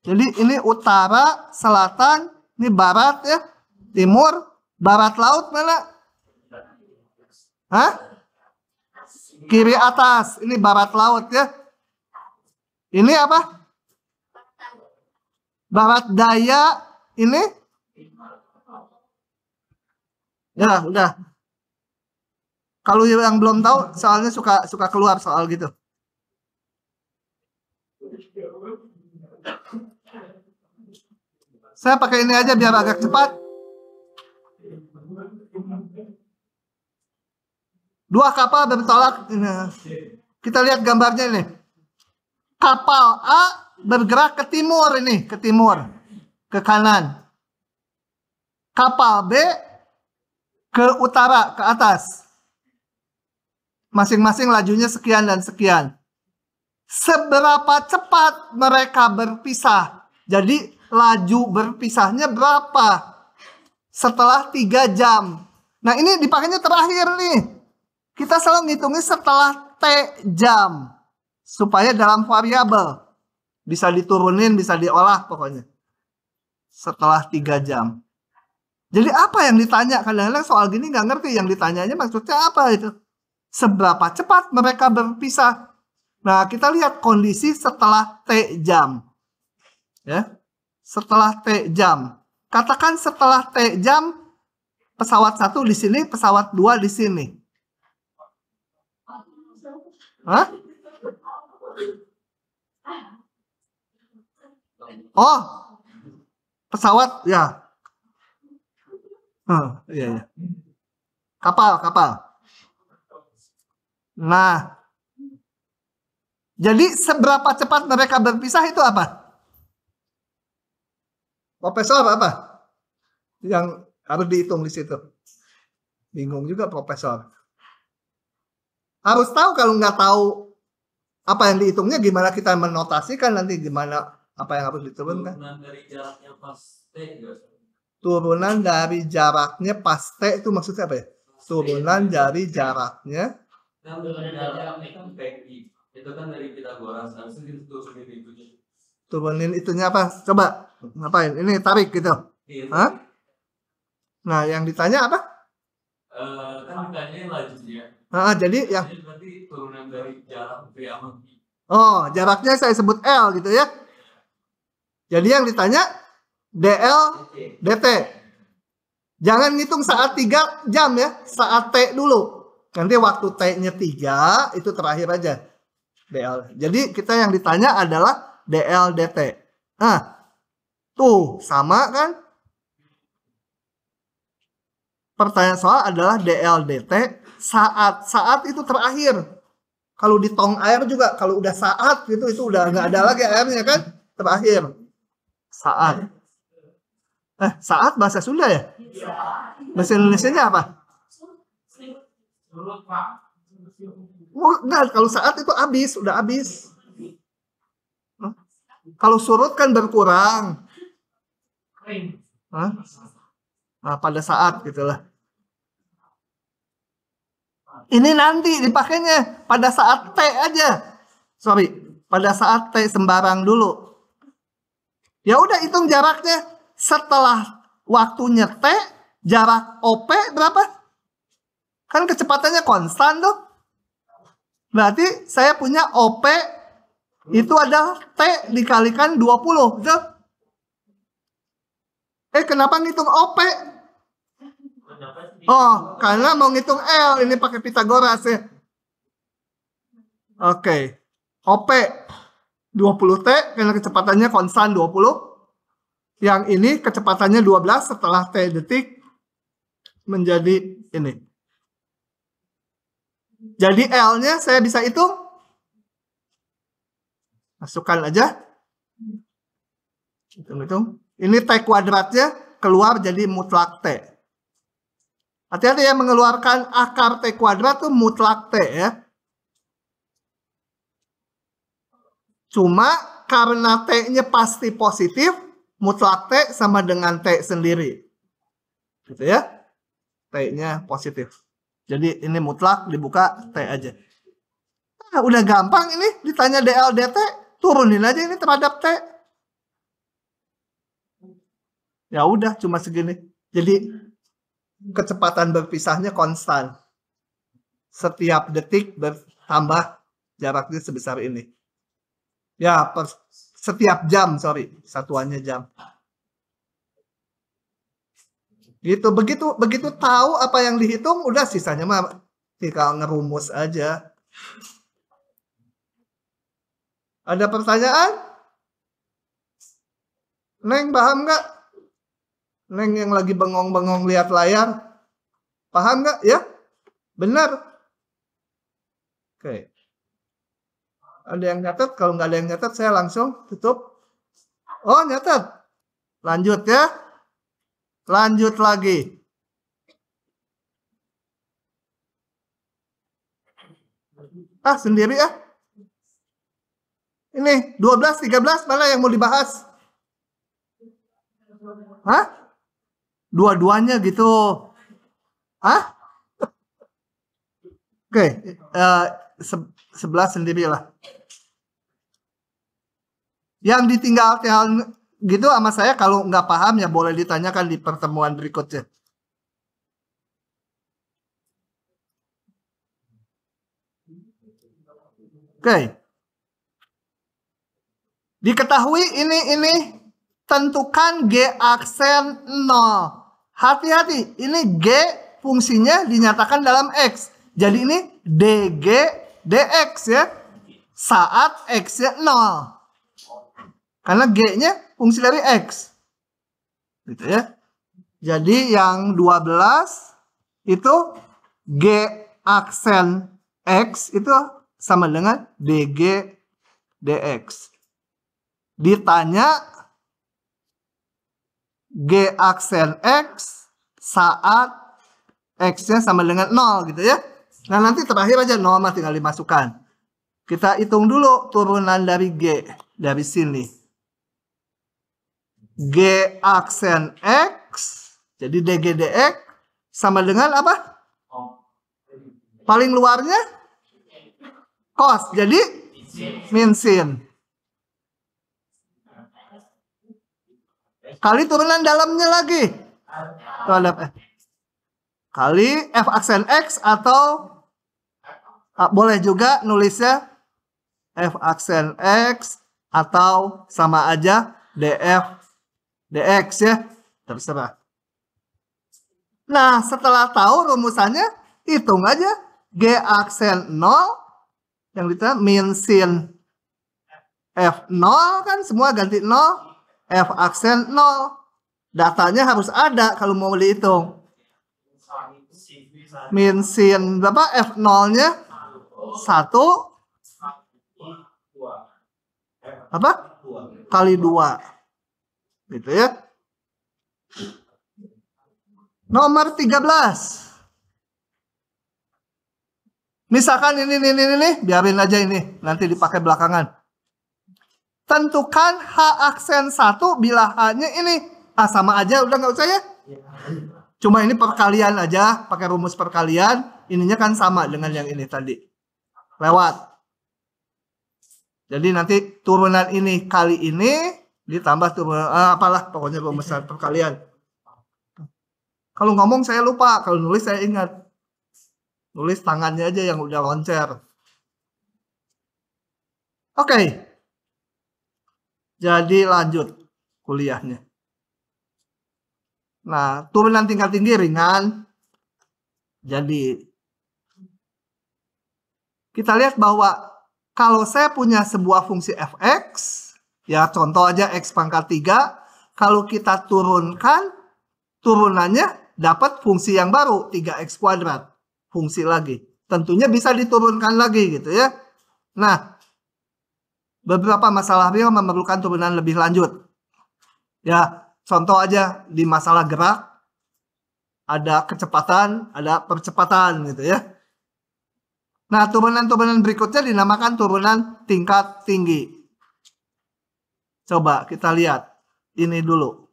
Jadi ini utara, selatan, ini barat ya, timur, barat laut mana? Kiri atas, ini barat laut ya. Ini apa? Barat daya, ini? Ya udah. Kalau yang belum tahu, soalnya suka keluar soal gitu. Saya pakai ini aja biar agak cepat. Dua kapal bertolak. Kita lihat gambarnya nih. Kapal A bergerak ke timur ini, ke timur, ke kanan. Kapal B ke utara, ke atas. Masing-masing lajunya sekian dan sekian. Seberapa cepat mereka berpisah? Jadi laju berpisahnya berapa? Setelah 3 jam. Nah ini dipakainya terakhir nih. Kita selalu ngitungnya setelah T jam. Supaya dalam variabel. Bisa diturunin, bisa diolah pokoknya. Setelah 3 jam. Jadi apa yang ditanya? Kadang-kadang soal gini nggak ngerti. Yang ditanyanya maksudnya apa itu? Seberapa cepat mereka berpisah? Nah, kita lihat kondisi setelah T jam. Ya. Setelah T jam. Katakan setelah T jam, pesawat 1 di sini, pesawat 2 di sini. Hah? Oh, pesawat ya. Iya. Kapal. Nah, jadi seberapa cepat mereka berpisah itu apa? Profesor apa? Yang harus dihitung di situ. Bingung juga profesor. Harus tahu, kalau nggak tahu apa yang dihitungnya, gimana kita menotasikan nanti, gimana apa yang harus diturunkan. Turunan dari jaraknya pas T juga. Turunan dari jaraknya pas T itu maksudnya apa ya? Turunan dari jaraknya. Kan jaraknya kan PI. Itu kan dari Pitagoras, harusnya diturunin itunya. Turunin itunya apa? Coba ngapain? Ini tarik gitu. Iya. Hah? Nah, yang ditanya apa? Kan ditanya lajunya. Jadi yang Jadi berarti turunan dari jarak V sama I. oh, jaraknya saya sebut L gitu ya. Jadi yang ditanya DL DT. Jangan ngitung saat 3 jam ya, saat T dulu. Nanti waktu T-nya 3 itu terakhir aja. DL. Jadi kita yang ditanya adalah DL DT. Nah, tuh sama kan? Pertanyaan soal adalah DL DT saat itu terakhir. Kalau di tong air juga, kalau udah saat gitu itu udah nggak ada lagi airnya kan? Terakhir. Saat. Saat bahasa Sunda ya? Bahasa Indonesianya apa? Enggak, kalau saat itu habis, udah habis. Kalau surut kan berkurang. Nah, pada saat gitulah. Ini nanti dipakainya pada saat T aja. Sorry, pada saat T sembarang dulu. Ya udah hitung jaraknya. Setelah waktunya T, jarak OP berapa? Kan kecepatannya konstan tuh. Berarti saya punya OP itu adalah T dikalikan 20. Betul? Kenapa ngitung OP? Oh, karena mau ngitung L. Ini pakai Pitagoras ya. Oke. OP 20T karena kecepatannya konstan 20. Yang ini kecepatannya 12 setelah T detik menjadi ini. Jadi L-nya saya bisa hitung. Masukkan aja. Hitung-hitung. Ini T kuadratnya keluar jadi mutlak T. Hati-hati ya, mengeluarkan akar T kuadrat itu mutlak T ya. Cuma karena T-nya pasti positif, mutlak T sama dengan T sendiri. Gitu ya. T-nya positif. Jadi ini mutlak, dibuka T aja. Nah, udah gampang ini, ditanya DL DT, turunin aja ini terhadap T. Ya udah, cuma segini. Jadi kecepatan berpisahnya konstan. Setiap detik bertambah jaraknya sebesar ini. Ya, setiap jam, satuannya jam. Gitu, begitu tahu apa yang dihitung, udah sisanya mah tinggal ngerumus aja. Ada pertanyaan? Neng, paham nggak? Neng yang lagi bengong-bengong lihat layar. Paham nggak ya? Benar. Oke. Ada yang nyatet? Kalau nggak ada yang nyatet, saya langsung tutup. Oh, nyatet. Lanjut ya. Lanjut lagi. Sendiri ya. Ini 12, 13 mana yang mau dibahas? Hah? Dua-duanya gitu. Hah? Oke, 11 sendirilah. Yang ditinggal gitu sama saya, kalau nggak paham ya boleh ditanyakan di pertemuan berikutnya. Oke. Diketahui ini tentukan G aksen 0. Hati-hati, ini G fungsinya dinyatakan dalam X. Jadi ini DG DX ya. Saat X-nya 0. Karena G-nya fungsi dari X. Gitu ya. Jadi yang 12 itu G aksen X itu sama dengan DG DX. Ditanya G aksen X saat X-nya sama dengan 0 gitu ya. Nah nanti terakhir aja 0 mah tinggal dimasukkan. Kita hitung dulu turunan dari G dari sini. G aksen X jadi DG DX sama dengan apa? Paling luarnya cos jadi min sin. Kali turunan dalamnya lagi. Kali F aksen X atau boleh juga nulisnya F aksen X atau sama aja DF DX ya. Terserah. Nah setelah tahu rumusannya hitung aja. G aksen 0 yang ditanya min sin F0 kan semua ganti 0. F aksen 0. Datanya harus ada kalau mau dihitung. Min sin berapa? F0-nya 1 apa? Kali 2. Gitu ya. Nomor 13. Misalkan ini, biarin aja ini. Nanti dipakai belakangan. Tentukan H aksen 1 bila H-nya ini. Sama aja, udah nggak usah ya? Cuma ini perkalian aja, pakai rumus perkalian. Ininya kan sama dengan yang ini tadi. Lewat. Jadi nanti turunan ini kali ini ditambah turunan apalah pokoknya rumusan perkalian. Kalau ngomong saya lupa, kalau nulis saya ingat. Nulis tangannya aja yang udah loncer. Oke. Jadi lanjut kuliahnya. Nah, turunan tingkat tinggi ringan. Jadi kita lihat bahwa kalau saya punya sebuah fungsi fx, ya contoh aja x pangkat 3, kalau kita turunkan, turunannya dapat fungsi yang baru, 3x kuadrat. Fungsi lagi. Tentunya bisa diturunkan lagi gitu ya. Nah, beberapa masalah real memerlukan turunan lebih lanjut. Ya, contoh aja di masalah gerak, ada kecepatan, ada percepatan gitu ya. Nah, turunan-turunan berikutnya dinamakan turunan tingkat tinggi. Coba kita lihat ini dulu.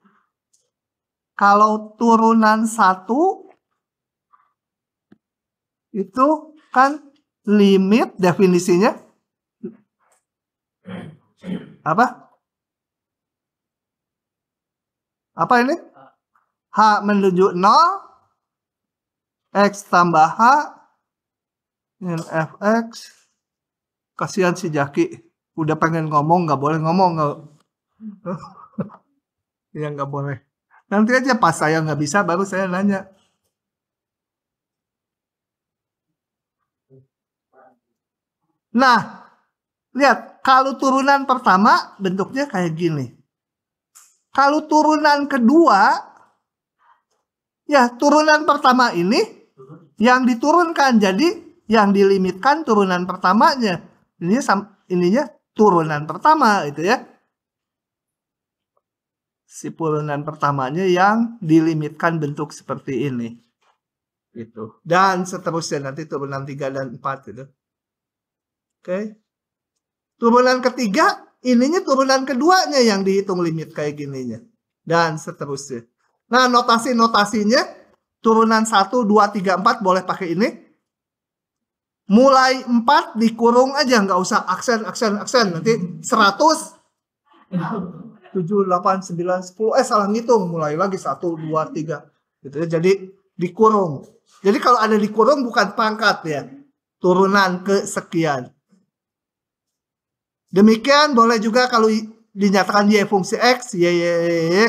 Kalau turunan 1 itu kan limit definisinya apa? Apa ini? H menuju 0, X tambah H, min fx. Kasihan si Jaki. Udah pengen ngomong, nggak boleh ngomong. Ya nggak boleh. Nanti aja pas saya nggak bisa, baru saya nanya. Nah, lihat. Kalau turunan pertama bentuknya kayak gini. Kalau turunan kedua Ya, turunan pertama ini yang diturunkan. Jadi yang dilimitkan turunan pertamanya. Ininya turunan pertama itu ya. Si turunan pertamanya yang dilimitkan bentuk seperti ini. Gitu. Dan seterusnya nanti turunan 3 dan 4 gitu. Oke. Turunan ketiga, ininya turunan keduanya yang dihitung limit kayak gininya. Dan seterusnya. Nah, notasi-notasinya turunan 1, 2, 3, 4 boleh pakai ini. Mulai 4 dikurung aja, nggak usah aksen. Nanti 100, 7, 8, 9, 10. Salah ngitung. Mulai lagi 1, 2, 3. Gitu ya. Jadi dikurung. Jadi kalau ada dikurung bukan pangkat ya. Turunan kesekian. Demikian boleh juga kalau dinyatakan Y fungsi X, Y.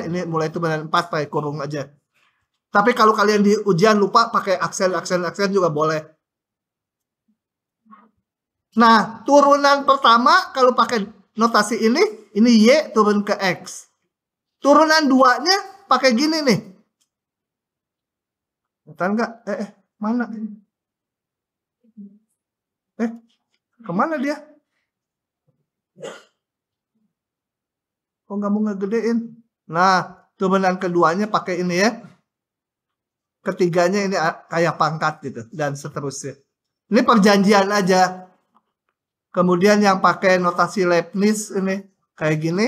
Ini mulai turunan 4 pakai kurung aja. Tapi kalau kalian di ujian lupa pakai aksen juga boleh. Nah, turunan pertama kalau pakai notasi ini Y turun ke X. Turunan 2-nya pakai gini nih. Tahu nggak? Mana? Kemana dia? Kok nggak mau ngegedein? Nah, turunan keduanya pakai ini ya. Ketiganya ini kayak pangkat gitu. Dan seterusnya. Ini perjanjian aja. Kemudian yang pakai notasi Leibniz ini kayak gini.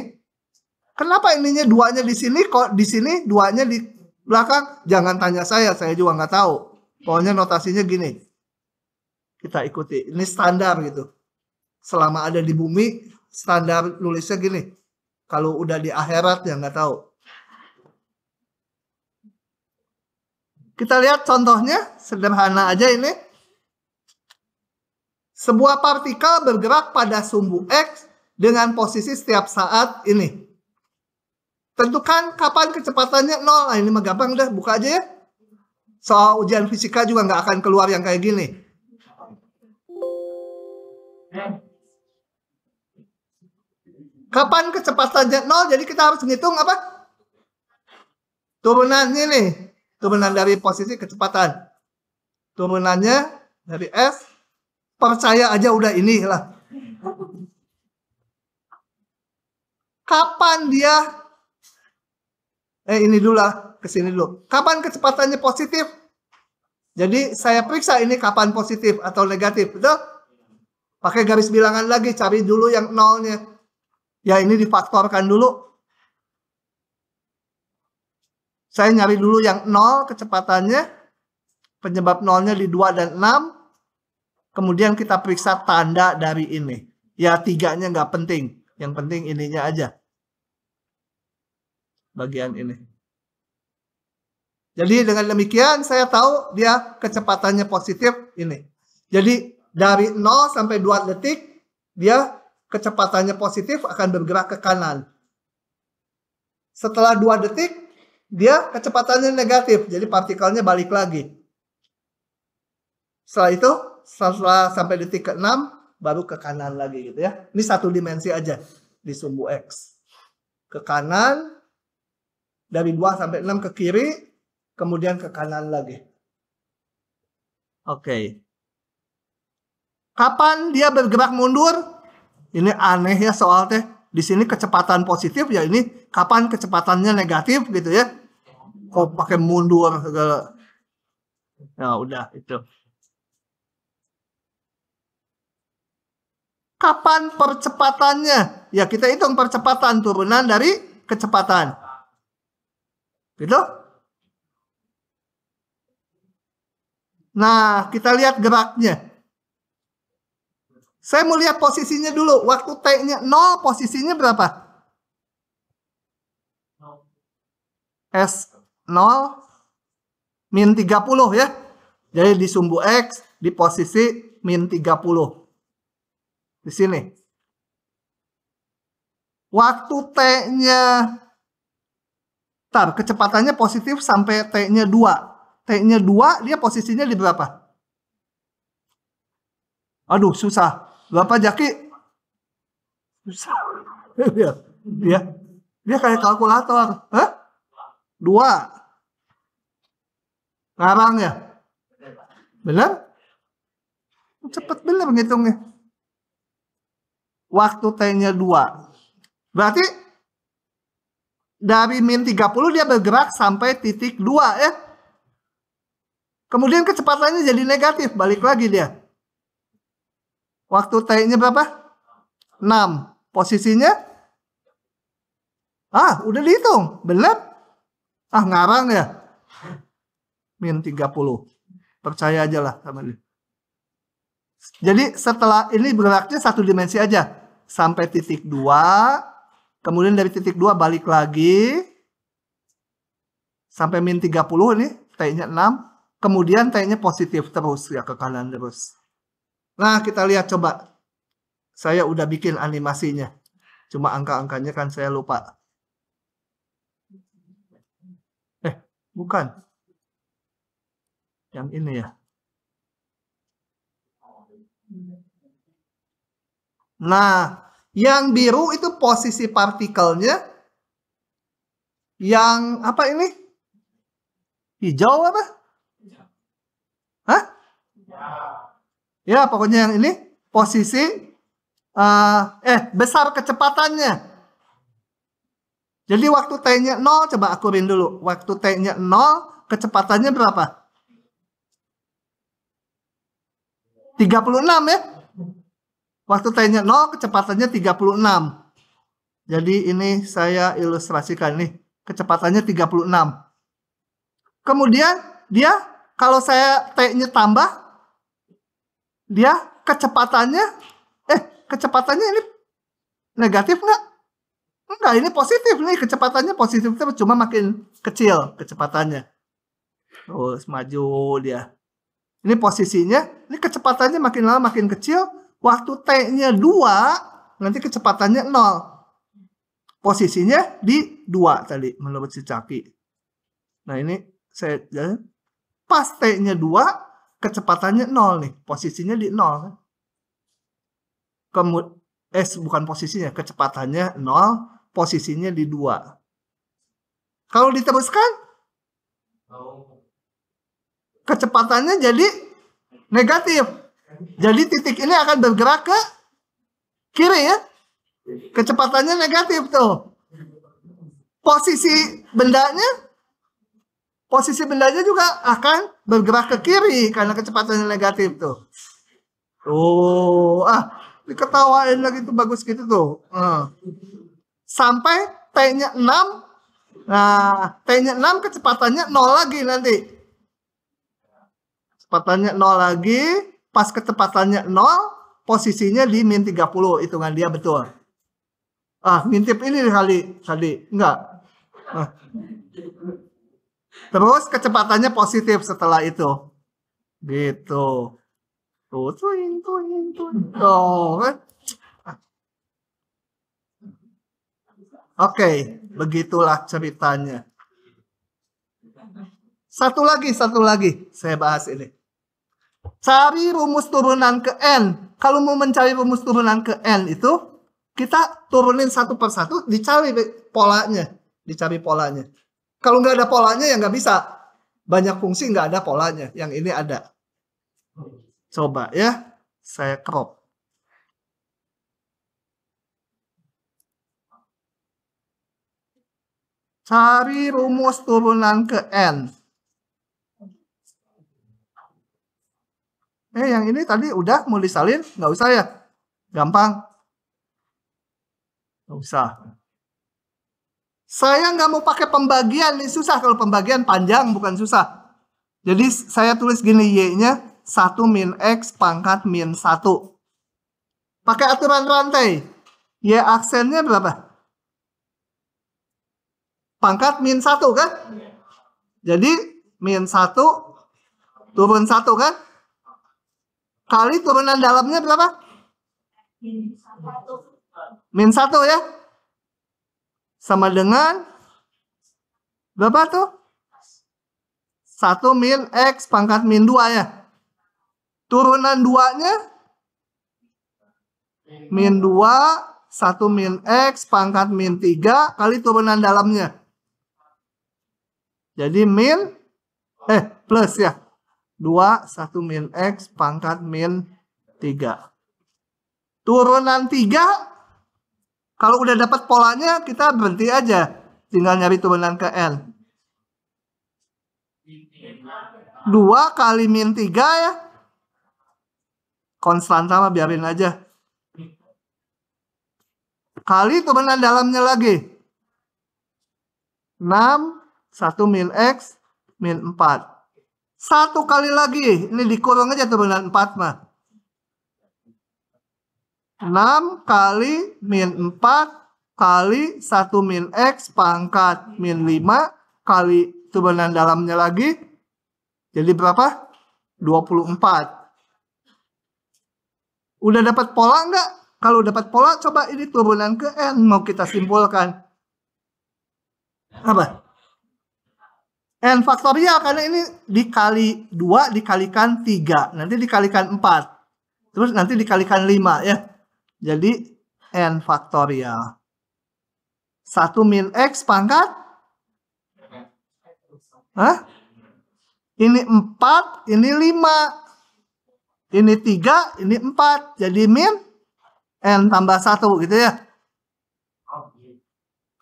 Kenapa ininya 2-nya di sini, kok di sini 2-nya di belakang? Jangan tanya saya juga nggak tahu. Pokoknya notasinya gini. Kita ikuti. Ini standar gitu. Selama ada di bumi, standar nulisnya gini. Kalau udah di akhirat ya nggak tahu. Kita lihat contohnya, sederhana aja ini. Sebuah partikel bergerak pada sumbu X dengan posisi setiap saat ini. Tentukan kapan kecepatannya 0. Nah, ini mah gampang udah, buka aja ya. Soal ujian fisika juga nggak akan keluar yang kayak gini. Kapan kecepatannya 0, jadi kita harus ngitung apa? Turunannya nih. Turunan dari posisi kecepatan. Turunannya dari S. Percaya aja udah inilah. Kapan dia? Ini dulu lah. Kesini dulu. Kapan kecepatannya positif? Jadi saya periksa ini kapan positif atau negatif. Betul? Pakai garis bilangan lagi. Cari dulu yang 0-nya. Ya ini difaktorkan dulu. Saya nyari dulu yang 0 kecepatannya. Penyebab 0-nya di 2 dan 6. Kemudian kita periksa tanda dari ini. Ya 3-nya nggak penting. Yang penting ininya aja. Bagian ini. Jadi dengan demikian saya tahu dia kecepatannya positif ini. Jadi dari 0 sampai 2 detik dia kecepatannya positif akan bergerak ke kanan. Setelah 2 detik dia kecepatannya negatif. Jadi partikelnya balik lagi. Setelah itu setelah sampai detik ke-6 baru ke kanan lagi gitu ya. Ini satu dimensi aja di sumbu X. Ke kanan dari 2 sampai 6 ke kiri, kemudian ke kanan lagi. Oke. Kapan dia bergerak mundur? Ini aneh ya soal teh. Di sini kecepatan positif ya, ini kapan kecepatannya negatif gitu ya. Kok pakai mundur segala. Ya udah itu. Kapan percepatannya? Ya kita hitung percepatan turunan dari kecepatan. Gitu? Nah, kita lihat geraknya. Saya mau lihat posisinya dulu. Waktu T-nya 0, posisinya berapa? S0 min 30 ya. Jadi di sumbu X di posisi min 30. Di sini. Waktu T-nya kecepatannya positif sampai T-nya 2. T-nya 2, dia posisinya di berapa? Aduh, susah. Berapa, Jaki? Susah. Dia kayak kalkulator. Hah? 2. Ngarang ya? Benar? Cepet bener ngitungnya. Waktu T-nya 2. Berarti dari min 30 dia bergerak sampai titik 2 ya. Kemudian kecepatannya jadi negatif, balik lagi dia. Waktu T-nya berapa? 6. Posisinya? Udah dihitung. Benar? Ngarang ya? Min 30. Percaya aja lah sama dia. Jadi setelah ini bergeraknya satu dimensi aja. Sampai titik 2. Kemudian dari titik 2 balik lagi. Sampai min 30 nih. T-nya 6. Kemudian T-nya positif terus ya, ke kanan terus. Nah, kita lihat coba. Saya udah bikin animasinya. Cuma angka-angkanya kan saya lupa. Bukan. Yang ini ya. Nah, yang biru itu posisi partikelnya. Yang apa ini? Hijau apa? Hah? Ya, pokoknya yang ini posisi besar kecepatannya. Jadi waktu T-nya 0, coba akurin dulu. Waktu T-nya 0, kecepatannya berapa? 36 ya? Waktu T-nya 0, kecepatannya 36. Jadi ini saya ilustrasikan nih. Kecepatannya 36. Kemudian dia, kalau saya T-nya tambah, dia kecepatannya ini negatif nggak? Enggak, ini positif nih. Kecepatannya positif, cuma makin kecil kecepatannya. Terus maju dia. Ini posisinya, ini kecepatannya makin lama makin kecil. Waktu T-nya 2, nanti kecepatannya 0. Posisinya di 2 tadi, menurut si Caki. Nah ini, saya pas T-nya 2, kecepatannya 0 nih. Posisinya di 0. Kemudian, bukan posisinya, kecepatannya 0. Posisinya di 2. Kalau diteruskan, kecepatannya jadi negatif. Jadi titik ini akan bergerak ke kiri ya. Kecepatannya negatif tuh. Posisi bendanya juga akan bergerak ke kiri karena kecepatannya negatif tuh. Diketawain lagi tuh, bagus gitu tuh. Sampai T-nya 6. Nah, T-nya 6 kecepatannya 0 lagi nanti. Kecepatannya 0 lagi. Pas kecepatannya 0, posisinya di min 30. Hitungan dia betul. Ngintip ini kali. Enggak. Terus kecepatannya positif setelah itu. Gitu. Tuh, tuing. Kan? Oke, begitulah ceritanya. Satu lagi saya bahas ini. Cari rumus turunan ke N. Kalau mau mencari rumus turunan ke N itu, kita turunin satu persatu, dicari polanya. Kalau nggak ada polanya ya nggak bisa. Banyak fungsi nggak ada polanya. Yang ini ada. Coba ya, saya crop. Cari rumus turunan ke N. Yang ini tadi udah mau disalin, nggak usah ya? Gampang. Nggak usah. Saya nggak mau pakai pembagian, ini susah. Kalau pembagian panjang, bukan susah. Jadi saya tulis gini, Y-nya 1 min X pangkat min 1. Pakai aturan rantai. Y aksennya berapa? Pangkat min 1 kan? Jadi min 1 turun 1 kan? Kali turunan dalamnya berapa? Min 1 ya? Sama dengan berapa tuh? 1 min X pangkat min 2 ya? Turunan 2-nya min 2, 1 min X pangkat min 3 kali turunan dalamnya. Jadi min plus ya. 2, 1 min X pangkat min 3. Turunan 3, kalau udah dapat polanya, kita berhenti aja. Tinggal nyari turunan ke N. 2 kali min 3 ya. Konstanta mah biarin aja. Kali turunan dalamnya lagi. 6, 1 min X, min 4. 1 kali lagi. Ini dikurung aja turunan 4 mah. 6 kali min 4 kali 1 min X pangkat min 5 kali turunan dalamnya lagi. Jadi berapa? 24. Udah dapat pola nggak? Kalau dapat pola, coba ini turunan ke N. Mau kita simpulkan. Apa? N faktorial, karena ini dikali 2 dikalikan 3. Nanti dikalikan 4. Terus nanti dikalikan 5 ya. Jadi N faktorial. 1 min X pangkat? Hah? Ini 4, ini 5. Ini 3, ini 4. Jadi min N tambah 1 gitu ya.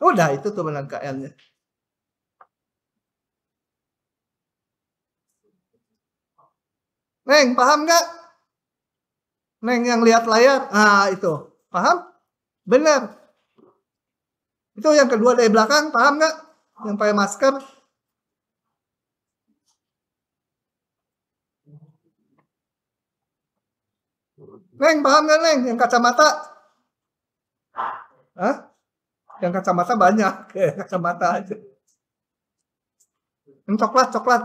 Udah, itu turunan ke N-nya. Neng, paham nggak? Neng yang lihat layar. Ah, itu. Paham? Benar. Itu yang kedua dari belakang, paham nggak? Yang pakai masker. Neng, paham nggak Neng? Yang kacamata? Hah? Yang kacamata banyak. Kayak kacamata aja. Yang coklat.